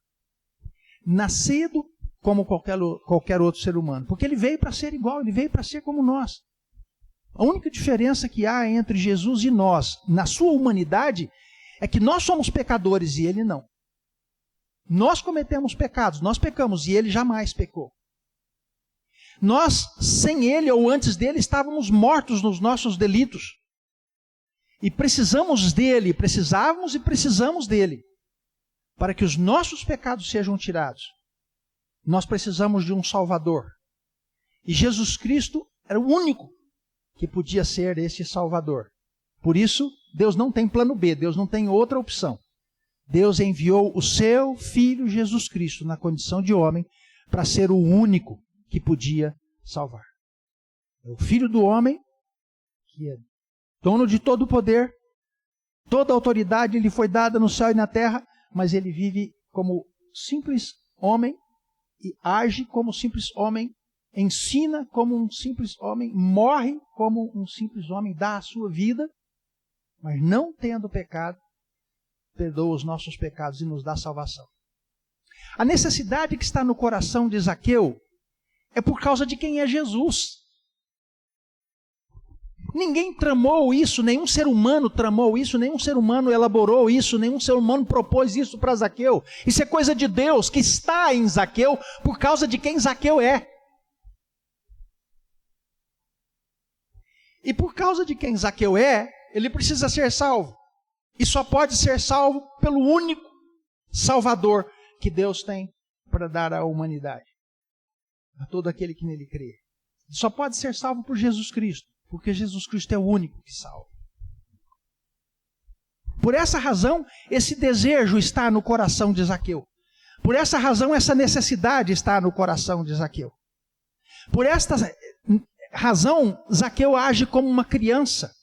Nascido como qualquer outro ser humano, porque ele veio para ser igual, ele veio para ser como nós. A única diferença que há entre Jesus e nós, na sua humanidade, é que nós somos pecadores e ele não. Nós cometemos pecados, nós pecamos e ele jamais pecou. Nós, sem ele ou antes dele, estávamos mortos nos nossos delitos. E precisávamos e precisamos dele, para que os nossos pecados sejam tirados. Nós precisamos de um Salvador. E Jesus Cristo era o único que podia ser esse Salvador. Por isso, Deus não tem plano B, Deus não tem outra opção. Deus enviou o seu Filho Jesus Cristo na condição de homem para ser o único que podia salvar. É o Filho do homem, que é dono de todo o poder, toda a autoridade lhe foi dada no céu e na terra, mas ele vive como simples homem e age como simples homem, ensina como um simples homem, morre como um simples homem, dá a sua vida, mas não tendo pecado, perdoa os nossos pecados e nos dá salvação. A necessidade que está no coração de Zaqueu é por causa de quem é Jesus. Ninguém tramou isso, nenhum ser humano tramou isso, nenhum ser humano elaborou isso, nenhum ser humano propôs isso para Zaqueu. Isso é coisa de Deus que está em Zaqueu por causa de quem Zaqueu é. E por causa de quem Zaqueu é, ele precisa ser salvo. E só pode ser salvo pelo único Salvador que Deus tem para dar à humanidade, a todo aquele que nele crê. Só pode ser salvo por Jesus Cristo, porque Jesus Cristo é o único que salva. Por essa razão, esse desejo está no coração de Zaqueu. Por essa razão, essa necessidade está no coração de Zaqueu. Por esta razão, Zaqueu age como uma criança.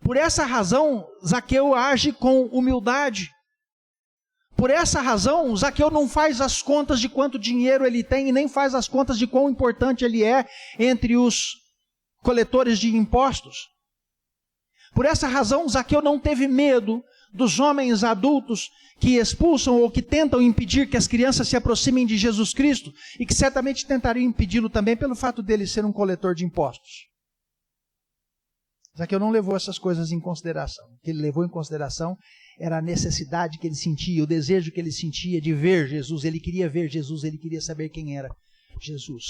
Por essa razão, Zaqueu age com humildade. Por essa razão, Zaqueu não faz as contas de quanto dinheiro ele tem e nem faz as contas de quão importante ele é entre os coletores de impostos. Por essa razão, Zaqueu não teve medo dos homens adultos que expulsam ou que tentam impedir que as crianças se aproximem de Jesus Cristo e que certamente tentariam impedi-lo também pelo fato dele ser um coletor de impostos. Zaqueu não levou essas coisas em consideração. O que ele levou em consideração era a necessidade que ele sentia, o desejo que ele sentia de ver Jesus. Ele queria ver Jesus, ele queria saber quem era Jesus.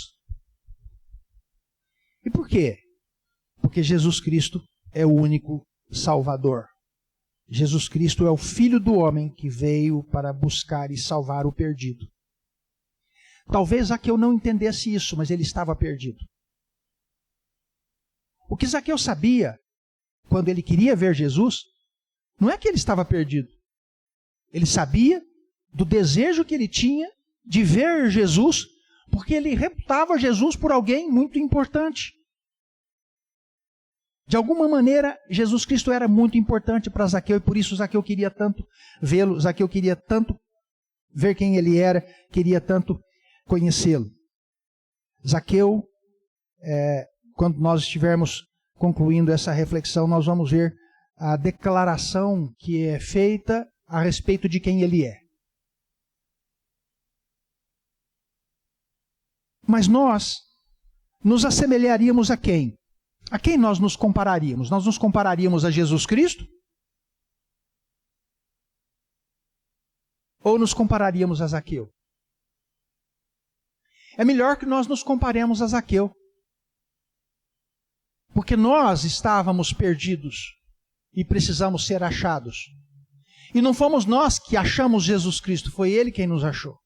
E por quê? Porque Jesus Cristo é o único Salvador. Jesus Cristo é o Filho do homem que veio para buscar e salvar o perdido. Talvez Zaqueu não entendesse isso, mas ele estava perdido. O que Zaqueu sabia, quando ele queria ver Jesus, não é que ele estava perdido. Ele sabia do desejo que ele tinha de ver Jesus, porque ele reputava Jesus por alguém muito importante. De alguma maneira, Jesus Cristo era muito importante para Zaqueu, e por isso Zaqueu queria tanto vê-lo, Zaqueu queria tanto ver quem ele era, queria tanto conhecê-lo. Zaqueu, quando nós estivermos concluindo essa reflexão, nós vamos ver a declaração que é feita a respeito de quem ele é. Mas nós nos assemelharíamos a quem? A quem nós nos compararíamos? Nós nos compararíamos a Jesus Cristo? Ou nos compararíamos a Zaqueu? É melhor que nós nos comparemos a Zaqueu. Porque nós estávamos perdidos e precisamos ser achados. E não fomos nós que achamos Jesus Cristo, foi Ele quem nos achou.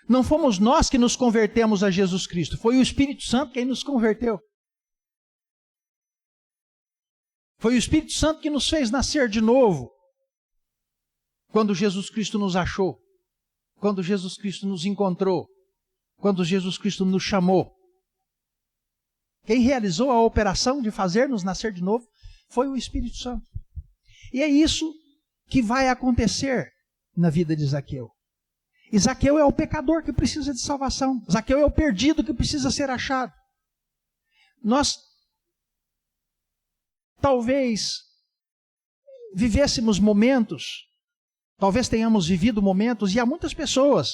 Não fomos nós que nos convertemos a Jesus Cristo, foi o Espírito Santo quem nos converteu. Foi o Espírito Santo que nos fez nascer de novo, quando Jesus Cristo nos achou, quando Jesus Cristo nos encontrou, quando Jesus Cristo nos chamou. Quem realizou a operação de fazer-nos nascer de novo foi o Espírito Santo. E é isso que vai acontecer na vida de Zaqueu. E Zaqueu é o pecador que precisa de salvação. Zaqueu é o perdido que precisa ser achado. Nós talvez vivêssemos momentos, talvez tenhamos vivido momentos, e há muitas pessoas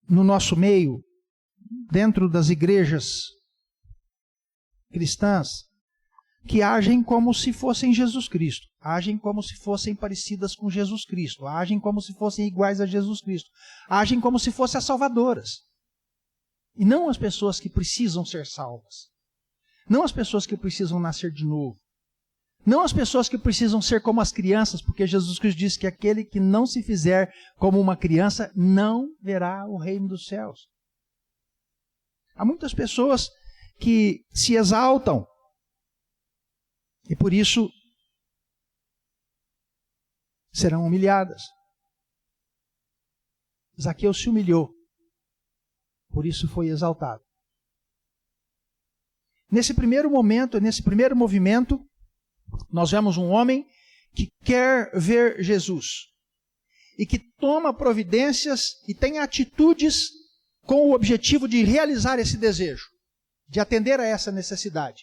no nosso meio, dentro das igrejas cristãs, que agem como se fossem Jesus Cristo, agem como se fossem parecidas com Jesus Cristo, agem como se fossem iguais a Jesus Cristo, agem como se fossem as salvadoras. E não as pessoas que precisam ser salvas. Não as pessoas que precisam nascer de novo. Não as pessoas que precisam ser como as crianças, porque Jesus Cristo disse que aquele que não se fizer como uma criança não verá o reino dos céus. Há muitas pessoas que se exaltam e por isso serão humilhadas. Zaqueu se humilhou, por isso foi exaltado. Nesse primeiro momento, nesse primeiro movimento, nós vemos um homem que quer ver Jesus e que toma providências e tem atitudes com o objetivo de realizar esse desejo, de atender a essa necessidade.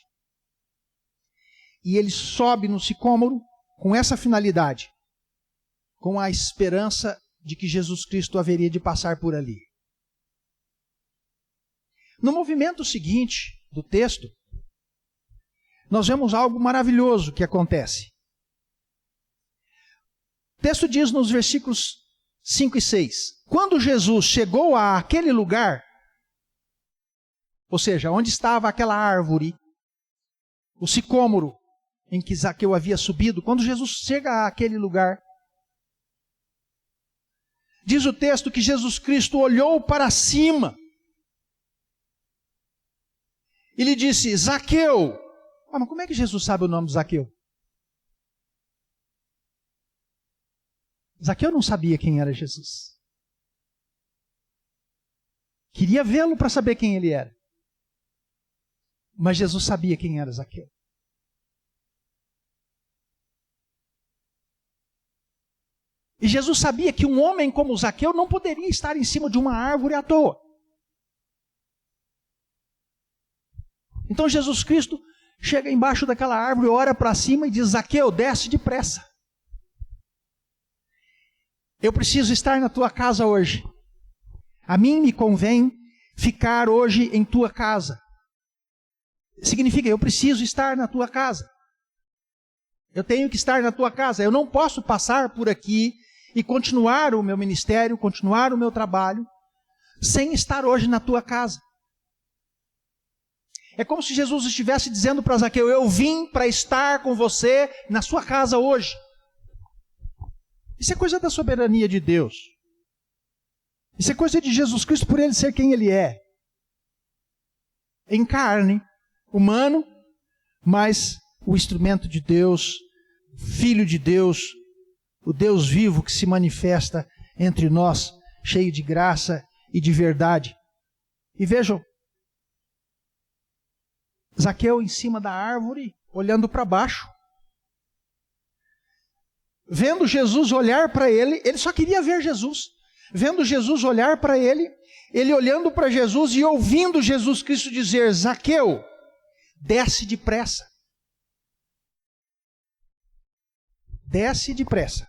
E ele sobe no sicômoro com essa finalidade, com a esperança de que Jesus Cristo haveria de passar por ali. No movimento seguinte do texto, nós vemos algo maravilhoso que acontece. O texto diz nos versículos 5 e 6, quando Jesus chegou àquele lugar, ou seja, onde estava aquela árvore, o sicômoro em que Zaqueu havia subido, quando Jesus chega àquele lugar, diz o texto que Jesus Cristo olhou para cima e lhe disse, Zaqueu. Ah, mas como é que Jesus sabe o nome de Zaqueu? Zaqueu não sabia quem era Jesus. Queria vê-lo para saber quem ele era. Mas Jesus sabia quem era Zaqueu. E Jesus sabia que um homem como Zaqueu não poderia estar em cima de uma árvore à toa. Então Jesus Cristo chega embaixo daquela árvore, olha para cima e diz, Zaqueu, desce depressa. Eu preciso estar na tua casa hoje. A mim me convém ficar hoje em tua casa. significa eu preciso estar na tua casa. Eu tenho que estar na tua casa. Eu não posso passar por aqui e continuar o meu ministério, continuar o meu trabalho, sem estar hoje na tua casa. É como se Jesus estivesse dizendo para Zaqueu, eu vim para estar com você na sua casa hoje. Isso é coisa da soberania de Deus. Isso é coisa de Jesus Cristo por ele ser quem ele é. Em carne, humano, mas o instrumento de Deus, Filho de Deus, o Deus vivo que se manifesta entre nós, cheio de graça e de verdade. E vejam, Zaqueu em cima da árvore, olhando para baixo, vendo Jesus olhar para ele, ele só queria ver Jesus. Vendo Jesus olhar para ele, ele olhando para Jesus e ouvindo Jesus Cristo dizer, Zaqueu, desce depressa. Desce depressa.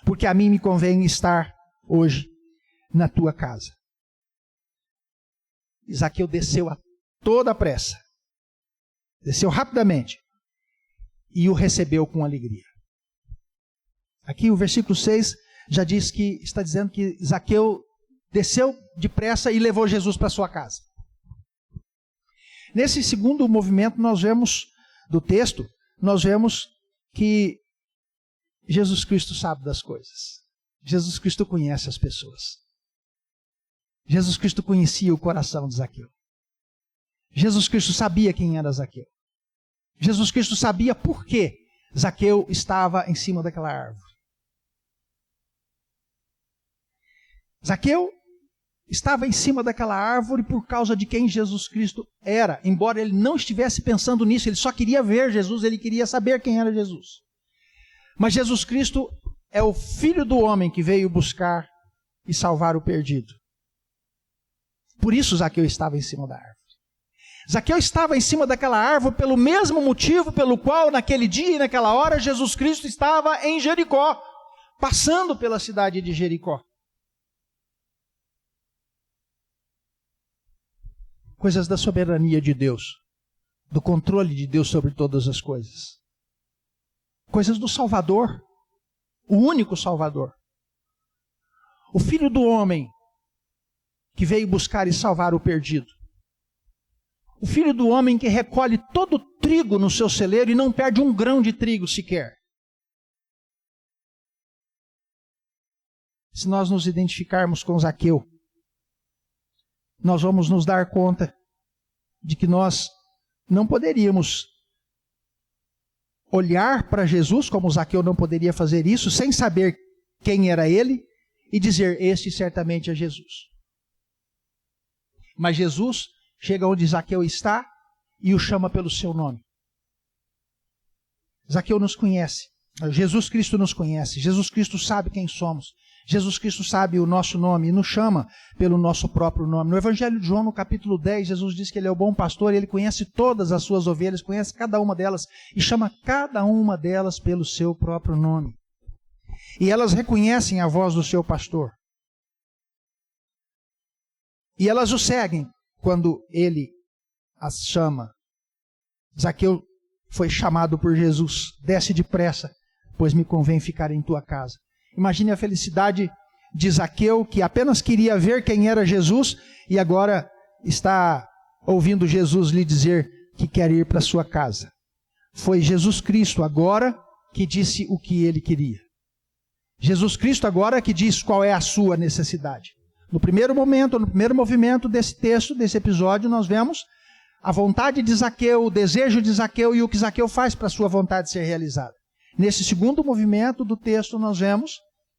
Porque a mim me convém estar hoje na tua casa. E Zaqueu desceu a toda a pressa. Desceu rapidamente. E o recebeu com alegria. Aqui o versículo 6 já diz que, está dizendo que Zaqueu desceu depressa e levou Jesus para sua casa. Nesse segundo movimento do texto, nós vemos que Jesus Cristo sabe das coisas. Jesus Cristo conhece as pessoas. Jesus Cristo conhecia o coração de Zaqueu. Jesus Cristo sabia quem era Zaqueu. Jesus Cristo sabia por que Zaqueu estava em cima daquela árvore. Zaqueu estava em cima daquela árvore por causa de quem Jesus Cristo era. Embora ele não estivesse pensando nisso, ele só queria ver Jesus, ele queria saber quem era Jesus. Mas Jesus Cristo é o Filho do homem que veio buscar e salvar o perdido. Por isso Zaqueu estava em cima da árvore. Zaqueu estava em cima daquela árvore pelo mesmo motivo pelo qual naquele dia e naquela hora Jesus Cristo estava em Jericó, passando pela cidade de Jericó. Coisas da soberania de Deus, do controle de Deus sobre todas as coisas. Coisas do Salvador, o único Salvador. O Filho do homem que veio buscar e salvar o perdido. O Filho do homem que recolhe todo o trigo no seu celeiro e não perde um grão de trigo sequer. Se nós nos identificarmos com Zaqueu, nós vamos nos dar conta de que nós não poderíamos olhar para Jesus, como Zaqueu não poderia fazer isso, sem saber quem era ele e dizer, este certamente é Jesus. Mas Jesus chega onde Zaqueu está e o chama pelo seu nome. Zaqueu nos conhece, Jesus Cristo nos conhece, Jesus Cristo sabe quem somos. Jesus Cristo sabe o nosso nome e nos chama pelo nosso próprio nome. No Evangelho de João, no capítulo 10, Jesus diz que ele é o bom pastor e ele conhece todas as suas ovelhas, conhece cada uma delas e chama cada uma delas pelo seu próprio nome. E elas reconhecem a voz do seu pastor. E elas o seguem quando ele as chama. Zaqueu foi chamado por Jesus. Desce depressa, pois me convém ficar em tua casa. Imagine a felicidade de Zaqueu, que apenas queria ver quem era Jesus e agora está ouvindo Jesus lhe dizer que quer ir para sua casa. Foi Jesus Cristo agora que disse o que ele queria. Jesus Cristo agora que diz qual é a sua necessidade. No primeiro momento, no primeiro movimento desse texto, desse episódio, nós vemos a vontade de Zaqueu, o desejo de Zaqueu e o que Zaqueu faz para a sua vontade ser realizada. Nesse segundo movimento do texto, nós vemos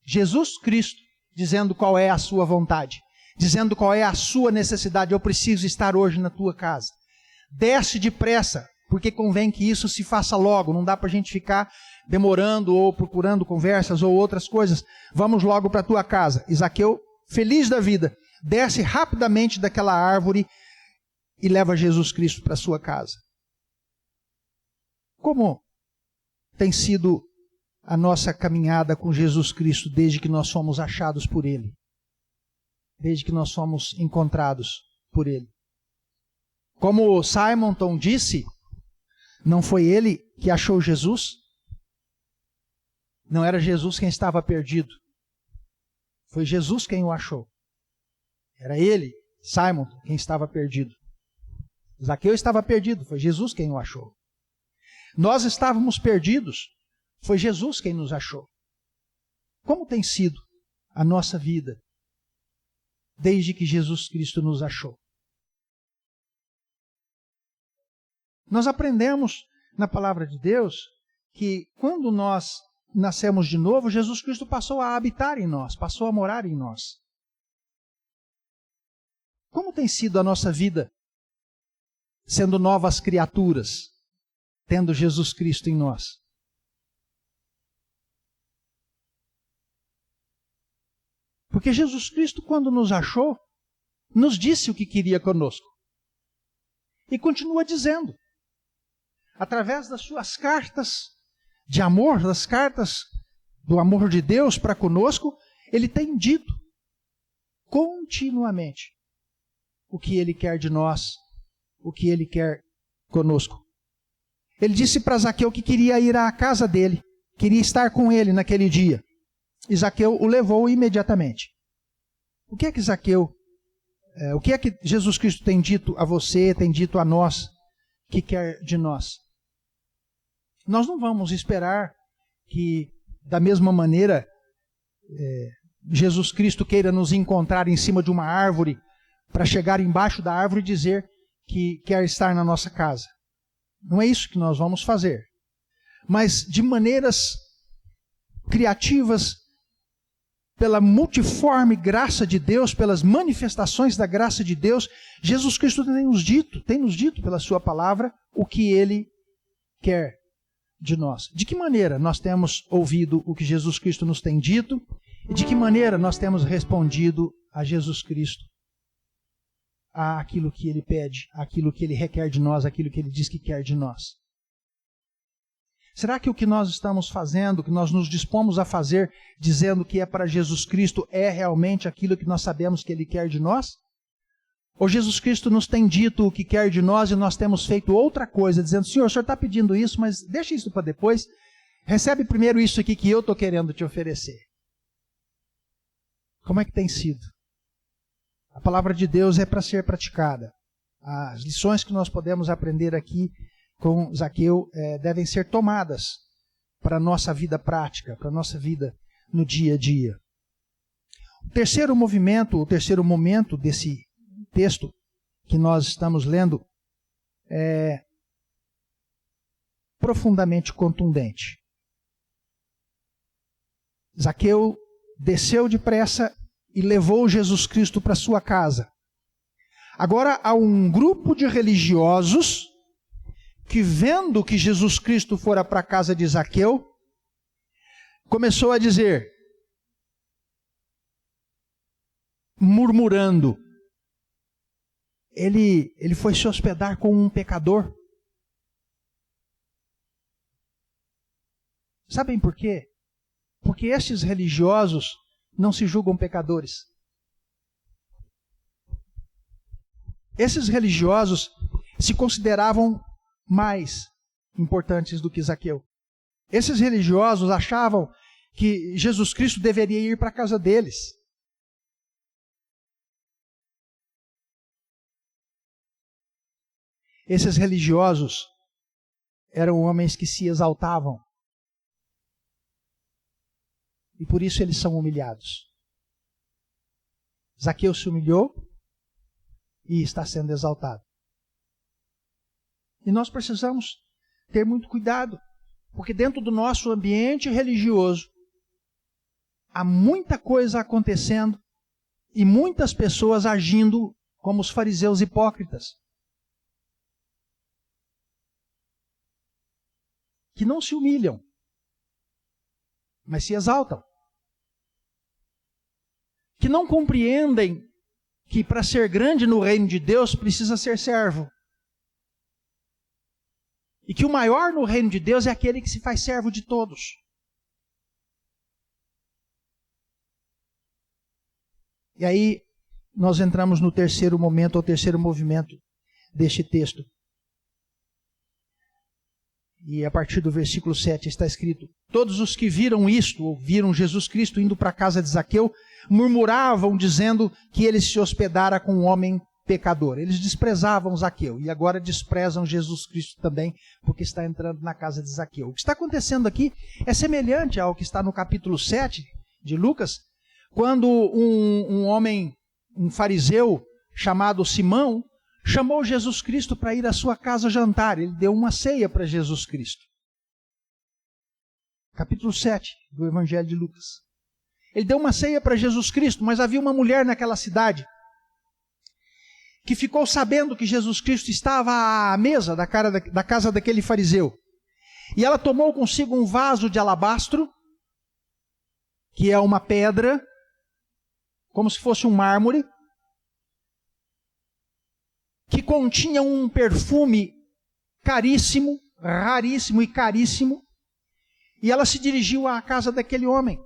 Jesus Cristo dizendo qual é a sua vontade, dizendo qual é a sua necessidade. Eu preciso estar hoje na tua casa. Desce depressa, porque convém que isso se faça logo. Não dá para a gente ficar demorando ou procurando conversas ou outras coisas. Vamos logo para a tua casa. E Zaqueu, feliz da vida, desce rapidamente daquela árvore e leva Jesus Cristo para a sua casa. Como tem sido a nossa caminhada com Jesus Cristo desde que nós fomos achados por Ele? Desde que nós fomos encontrados por Ele? Como Simonton disse, não foi ele que achou Jesus? Não era Jesus quem estava perdido. Foi Jesus quem o achou. Era ele, Simonton, quem estava perdido. Zaqueu estava perdido, foi Jesus quem o achou. Nós estávamos perdidos, foi Jesus quem nos achou. Como tem sido a nossa vida desde que Jesus Cristo nos achou? Nós aprendemos na palavra de Deus que quando nós nascemos de novo, Jesus Cristo passou a habitar em nós, passou a morar em nós. Como tem sido a nossa vida sendo novas criaturas, tendo Jesus Cristo em nós? Porque Jesus Cristo, quando nos achou, nos disse o que queria conosco. E continua dizendo. Através das suas cartas de amor, das cartas do amor de Deus para conosco, ele tem dito continuamente o que ele quer de nós, o que ele quer conosco. Ele disse para Zaqueu que queria ir à casa dele, queria estar com ele naquele dia. E Zaqueu o levou imediatamente. O que é que Jesus Cristo tem dito a você, tem dito a nós, que quer de nós? Nós não vamos esperar que, da mesma maneira, Jesus Cristo queira nos encontrar em cima de uma árvore, para chegar embaixo da árvore e dizer que quer estar na nossa casa. Não é isso que nós vamos fazer. Mas de maneiras criativas, pela multiforme graça de Deus, pelas manifestações da graça de Deus, Jesus Cristo tem nos dito pela sua palavra o que ele quer de nós. De que maneira nós temos ouvido o que Jesus Cristo nos tem dito e de que maneira nós temos respondido a Jesus Cristo, àquilo que ele pede, àquilo que ele requer de nós, àquilo que ele diz que quer de nós. Será que o que nós estamos fazendo, que nós nos dispomos a fazer, dizendo que é para Jesus Cristo, é realmente aquilo que nós sabemos que ele quer de nós? Ou Jesus Cristo nos tem dito o que quer de nós e nós temos feito outra coisa, dizendo, Senhor, o Senhor está pedindo isso, mas deixa isso para depois, recebe primeiro isso aqui que eu estou querendo te oferecer. Como é que tem sido? A palavra de Deus é para ser praticada. As lições que nós podemos aprender aqui com Zaqueu devem ser tomadas para a nossa vida prática, para a nossa vida no dia a dia. O terceiro momento desse texto que nós estamos lendo é profundamente contundente. Zaqueu desceu depressa e levou Jesus Cristo para sua casa. Agora há um grupo de religiosos que, vendo que Jesus Cristo fora para a casa de Zaqueu, começou a dizer, murmurando, ele foi se hospedar com um pecador. Sabem por quê? Porque esses religiosos não se julgam pecadores. Esses religiosos se consideravam mais importantes do que Zaqueu. Esses religiosos achavam que Jesus Cristo deveria ir para a casa deles. Esses religiosos eram homens que se exaltavam. E por isso eles são humilhados. Zaqueu se humilhou e está sendo exaltado. E nós precisamos ter muito cuidado, porque dentro do nosso ambiente religioso há muita coisa acontecendo e muitas pessoas agindo como os fariseus hipócritas, que não se humilham, mas se exaltam. Que não compreendem que para ser grande no reino de Deus precisa ser servo. E que o maior no reino de Deus é aquele que se faz servo de todos. E aí nós entramos no terceiro momento, ou terceiro movimento deste texto. E a partir do versículo 7 está escrito: todos os que viram isto, ou viram Jesus Cristo indo para a casa de Zaqueu, murmuravam dizendo que ele se hospedara com um homem pecador. Eles desprezavam Zaqueu e agora desprezam Jesus Cristo também, porque está entrando na casa de Zaqueu. O que está acontecendo aqui é semelhante ao que está no capítulo 7 de Lucas, quando um homem, um fariseu chamado Simão, chamou Jesus Cristo para ir à sua casa jantar. Ele deu uma ceia para Jesus Cristo. Capítulo 7 do Evangelho de Lucas. Ele deu uma ceia para Jesus Cristo, mas havia uma mulher naquela cidade que ficou sabendo que Jesus Cristo estava à mesa da casa daquele fariseu. E ela tomou consigo um vaso de alabastro, que é uma pedra, como se fosse um mármore, que continha um perfume caríssimo, raríssimo e caríssimo, e ela se dirigiu à casa daquele homem,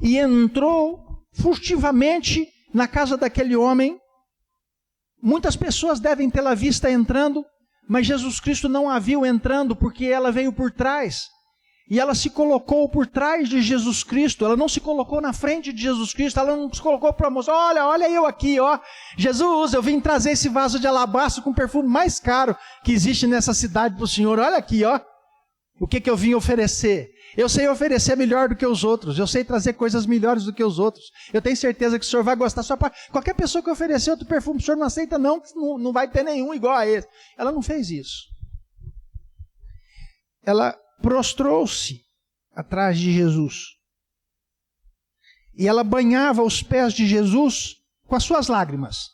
e entrou furtivamente na casa daquele homem. Muitas pessoas devem tê-la vista entrando, mas Jesus Cristo não a viu entrando, porque ela veio por trás. E ela se colocou por trás de Jesus Cristo, ela não se colocou na frente de Jesus Cristo, ela não se colocou para mostrar: olha eu aqui, ó, Jesus, eu vim trazer esse vaso de alabastro com o perfume mais caro que existe nessa cidade para o Senhor, olha aqui, ó, o que eu vim oferecer. Eu sei oferecer melhor do que os outros, eu sei trazer coisas melhores do que os outros, eu tenho certeza que o Senhor vai gostar. Qualquer pessoa que oferecer outro perfume, o Senhor não aceita não vai ter nenhum igual a esse. Ela não fez isso. Ela prostrou-se atrás de Jesus. E ela banhava os pés de Jesus com as suas lágrimas.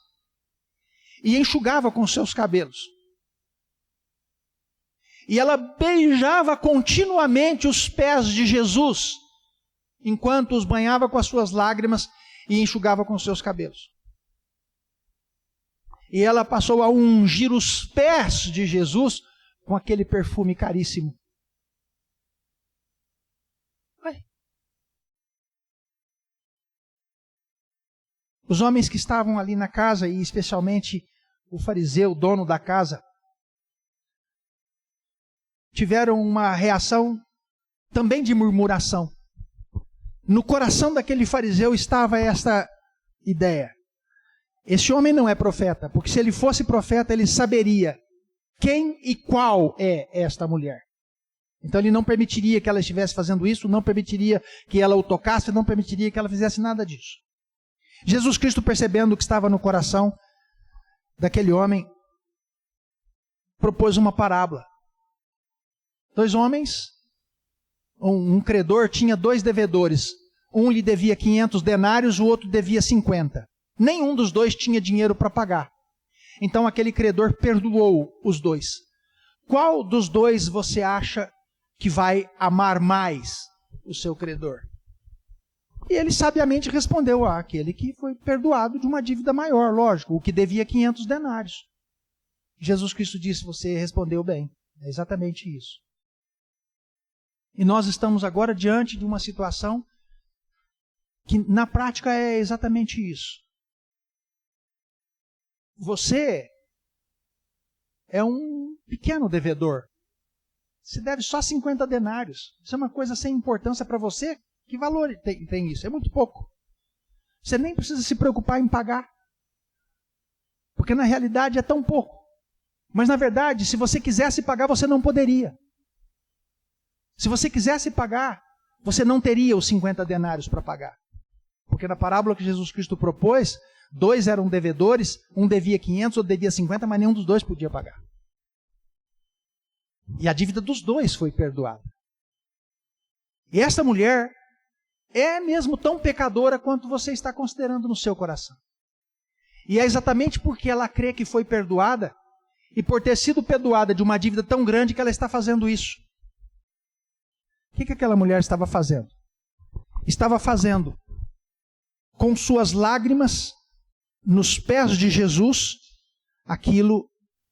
E enxugava com seus cabelos. E ela beijava continuamente os pés de Jesus, enquanto os banhava com as suas lágrimas e enxugava com seus cabelos. E ela passou a ungir os pés de Jesus com aquele perfume caríssimo. Os homens que estavam ali na casa, e especialmente o fariseu, dono da casa, tiveram uma reação também de murmuração. No coração daquele fariseu estava esta ideia: esse homem não é profeta, porque se ele fosse profeta, ele saberia quem e qual é esta mulher. Então ele não permitiria que ela estivesse fazendo isso, não permitiria que ela o tocasse, não permitiria que ela fizesse nada disso. Jesus Cristo, percebendo o que estava no coração daquele homem, propôs uma parábola. 2 homens, um credor tinha 2 devedores. Um lhe devia 500 denários, o outro devia 50. Nenhum dos 2 tinha dinheiro para pagar. Então aquele credor perdoou os 2. Qual dos 2 você acha que vai amar mais o seu credor? E ele sabiamente respondeu: aquele que foi perdoado de uma dívida maior, lógico, o que devia 500 denários. Jesus Cristo disse: você respondeu bem. É exatamente isso. E nós estamos agora diante de uma situação que na prática é exatamente isso. Você é um pequeno devedor. Você deve só 50 denários. Isso é uma coisa sem importância para você. Que valor tem isso? É muito pouco. Você nem precisa se preocupar em pagar. Porque na realidade é tão pouco. Mas na verdade, se você quisesse pagar, você não poderia. Se você quisesse pagar, você não teria os 50 denários para pagar. Porque na parábola que Jesus Cristo propôs, 2 eram devedores, um devia 500, outro devia 50, mas nenhum dos 2 podia pagar. E a dívida dos 2 foi perdoada. E essa mulher é mesmo tão pecadora quanto você está considerando no seu coração. E é exatamente porque ela crê que foi perdoada, e por ter sido perdoada de uma dívida tão grande, que ela está fazendo isso. O que aquela mulher estava fazendo? Estava fazendo com suas lágrimas nos pés de Jesus aquilo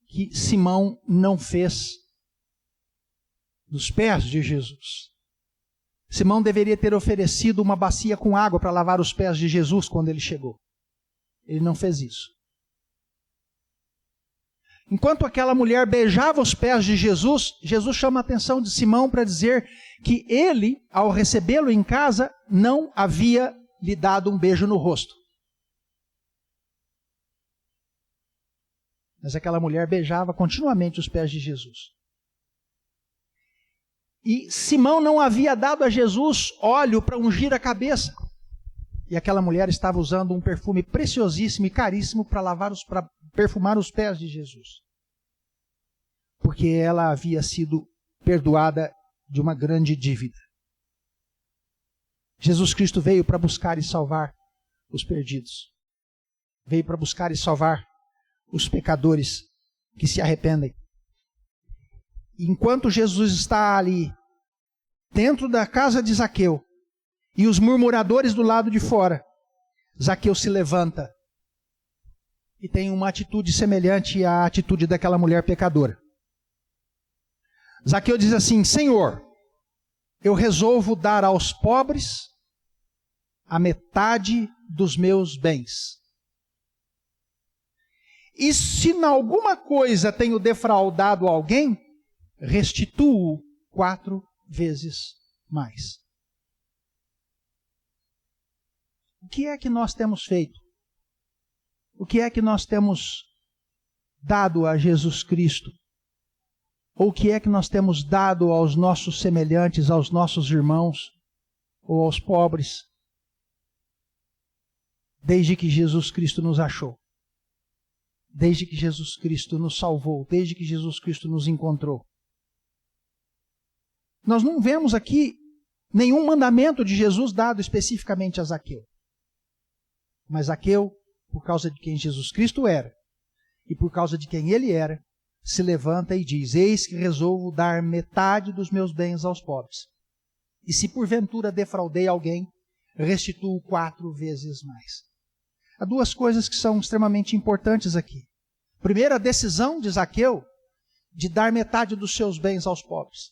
que Simão não fez nos pés de Jesus. Simão deveria ter oferecido uma bacia com água para lavar os pés de Jesus quando ele chegou. Ele não fez isso. Enquanto aquela mulher beijava os pés de Jesus, Jesus chama a atenção de Simão para dizer que ele, ao recebê-lo em casa, não havia lhe dado um beijo no rosto. Mas aquela mulher beijava continuamente os pés de Jesus. E Simão não havia dado a Jesus óleo para ungir a cabeça. E aquela mulher estava usando um perfume preciosíssimo e caríssimo para perfumar os pés de Jesus. Porque ela havia sido perdoada de uma grande dívida. Jesus Cristo veio para buscar e salvar os perdidos. Veio para buscar e salvar os pecadores que se arrependem. Enquanto Jesus está ali, dentro da casa de Zaqueu, e os murmuradores do lado de fora, Zaqueu se levanta e tem uma atitude semelhante à atitude daquela mulher pecadora. Zaqueu diz assim: Senhor, eu resolvo dar aos pobres a metade dos meus bens. E se em alguma coisa tenho defraudado alguém, restituo 4 vezes mais. O que é que nós temos feito? O que é que nós temos dado a Jesus Cristo? Ou o que é que nós temos dado aos nossos semelhantes, aos nossos irmãos, ou aos pobres, desde que Jesus Cristo nos achou? Desde que Jesus Cristo nos salvou, desde que Jesus Cristo nos encontrou. Nós não vemos aqui nenhum mandamento de Jesus dado especificamente a Zaqueu. Mas Zaqueu, por causa de quem Jesus Cristo era, e por causa de quem ele era, se levanta e diz: eis que resolvo dar metade dos meus bens aos pobres. E se porventura defraudei alguém, restituo 4 vezes mais. Há 2 coisas que são extremamente importantes aqui. Primeiro, a decisão de Zaqueu de dar metade dos seus bens aos pobres.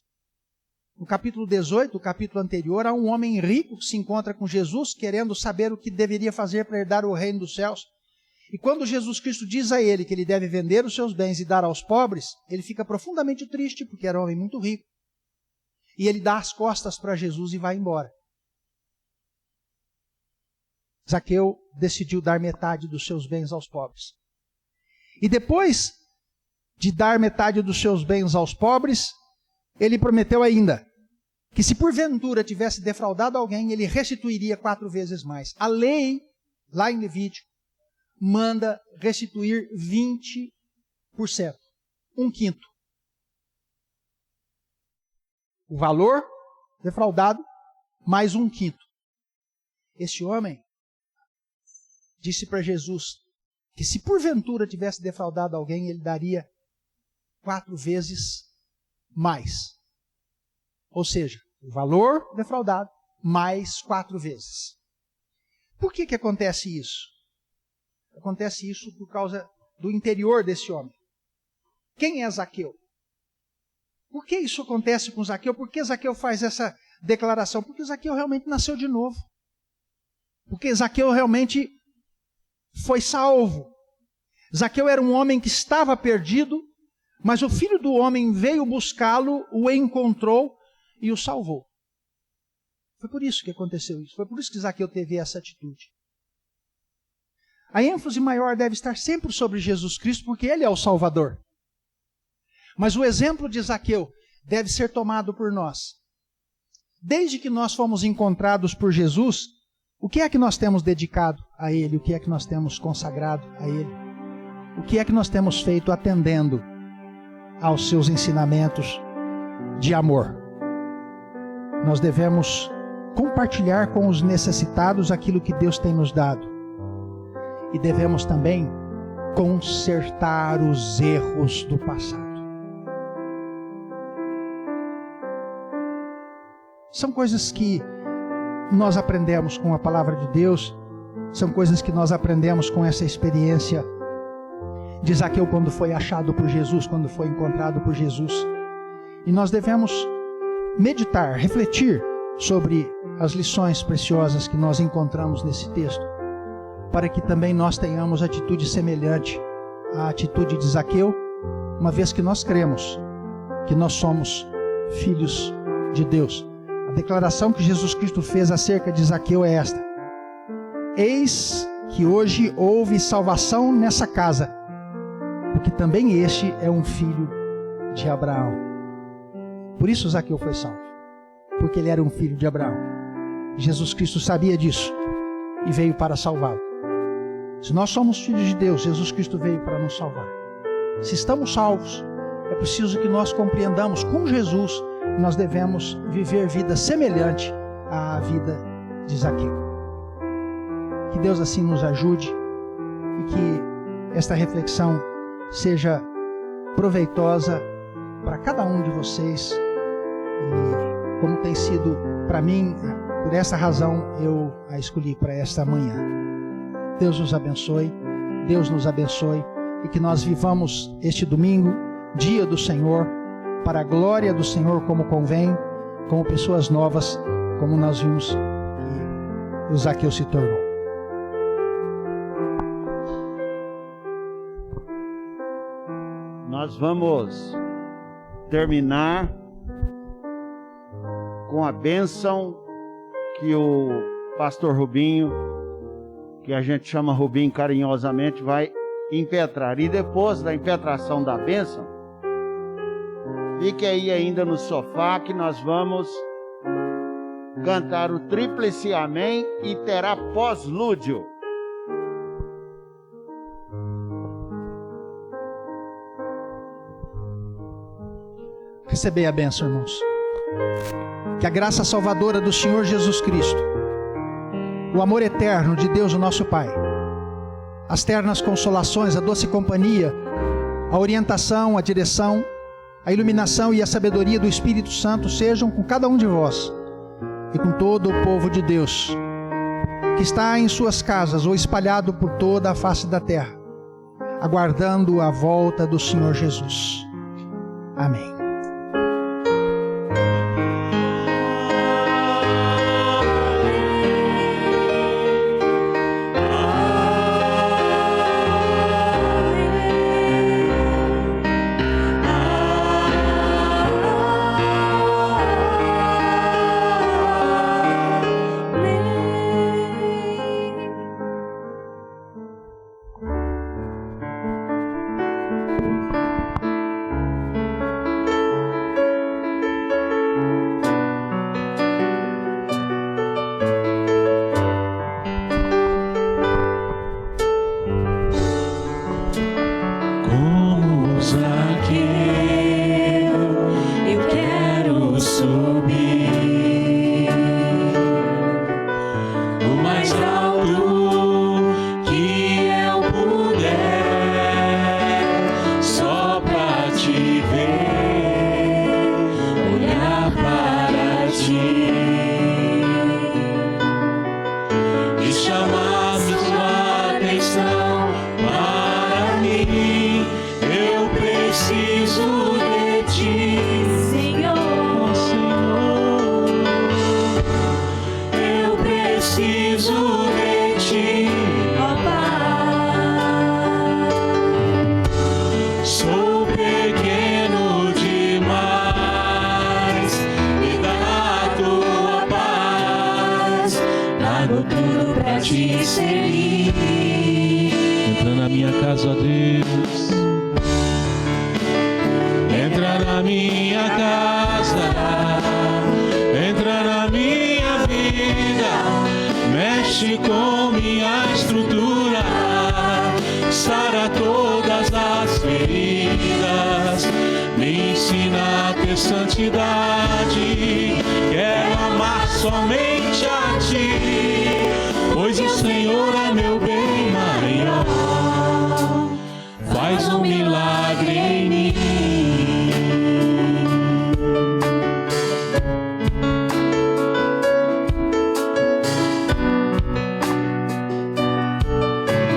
No capítulo 18, o capítulo anterior, há um homem rico que se encontra com Jesus, querendo saber o que deveria fazer para herdar o reino dos céus. E quando Jesus Cristo diz a ele que ele deve vender os seus bens e dar aos pobres, ele fica profundamente triste, porque era um homem muito rico. E ele dá as costas para Jesus e vai embora. Zaqueu decidiu dar metade dos seus bens aos pobres. E depois de dar metade dos seus bens aos pobres, ele prometeu ainda que se porventura tivesse defraudado alguém, ele restituiria 4 vezes mais. A lei, lá em Levítico, manda restituir 20%, 1/5. O valor defraudado mais 1/5. Este homem disse para Jesus que se porventura tivesse defraudado alguém, ele daria 4 vezes mais. Ou seja, o valor defraudado mais 4 vezes. Por que acontece isso? Acontece isso por causa do interior desse homem. Quem é Zaqueu? Por que isso acontece com Zaqueu? Por que Zaqueu faz essa declaração? Porque Zaqueu realmente nasceu de novo. Porque Zaqueu realmente foi salvo. Zaqueu era um homem que estava perdido, mas o Filho do Homem veio buscá-lo, o encontrou e o salvou. Foi por isso que aconteceu isso. Foi por isso que Zaqueu teve essa atitude. A ênfase maior deve estar sempre sobre Jesus Cristo, porque Ele é o Salvador. Mas o exemplo de Zaqueu deve ser tomado por nós. Desde que nós fomos encontrados por Jesus, o que é que nós temos dedicado a Ele? O que é que nós temos consagrado a Ele? O que é que nós temos feito atendendo aos seus ensinamentos de amor? Nós devemos compartilhar com os necessitados aquilo que Deus tem nos dado. E devemos também consertar os erros do passado. São coisas que nós aprendemos com a palavra de Deus, são coisas que nós aprendemos com essa experiência de Zaqueu quando foi achado por Jesus, quando foi encontrado por Jesus. E nós devemos meditar, refletir sobre as lições preciosas que nós encontramos nesse texto, para que também nós tenhamos atitude semelhante à atitude de Zaqueu uma vez que nós cremos que nós somos filhos de Deus. A declaração que Jesus Cristo fez acerca de Zaqueu é esta: eis que hoje houve salvação nessa casa, porque também este é um filho de Abraão. Por isso Zaqueu foi salvo, porque ele era um filho de Abraão. Jesus Cristo sabia disso e veio para salvá-lo. Se nós somos filhos de Deus, Jesus Cristo veio para nos salvar. Se estamos salvos, é preciso que nós compreendamos com Jesus que nós devemos viver vida semelhante à vida de Zaqueu. Que Deus assim nos ajude e que esta reflexão seja proveitosa para cada um de vocês. E como tem sido para mim, por essa razão eu a escolhi para esta manhã. Deus nos abençoe, Deus nos abençoe, e que nós vivamos este domingo, dia do Senhor, para a glória do Senhor, como convém, como pessoas novas, como nós vimos que o Zaqueu se tornou. Nós vamos terminar com a bênção que o pastor Rubinho, que a gente chama Rubinho carinhosamente, vai impetrar. E depois da impetração da bênção, fique aí ainda no sofá que nós vamos cantar o Tríplice Amém e terá pós-lúdio. Recebei a bênção, irmãos. Que a graça salvadora do Senhor Jesus Cristo, o amor eterno de Deus, o nosso Pai, as ternas consolações, a doce companhia, a orientação, a direção, a iluminação e a sabedoria do Espírito Santo sejam com cada um de vós e com todo o povo de Deus, que está em suas casas ou espalhado por toda a face da terra, aguardando a volta do Senhor Jesus. Amém. Entra na minha casa, ó Deus. Entra na minha casa. Entra na minha vida. Mexe com minha estrutura. Sara todas as feridas. Me ensina a ter santidade. Quero amar somente a Ti, pois o Senhor é meu bem maior. Faz um milagre em mim.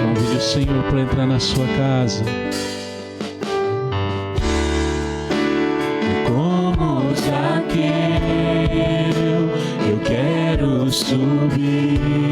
Convide o Senhor para entrar na sua casa. Como Zaqueu, eu quero subir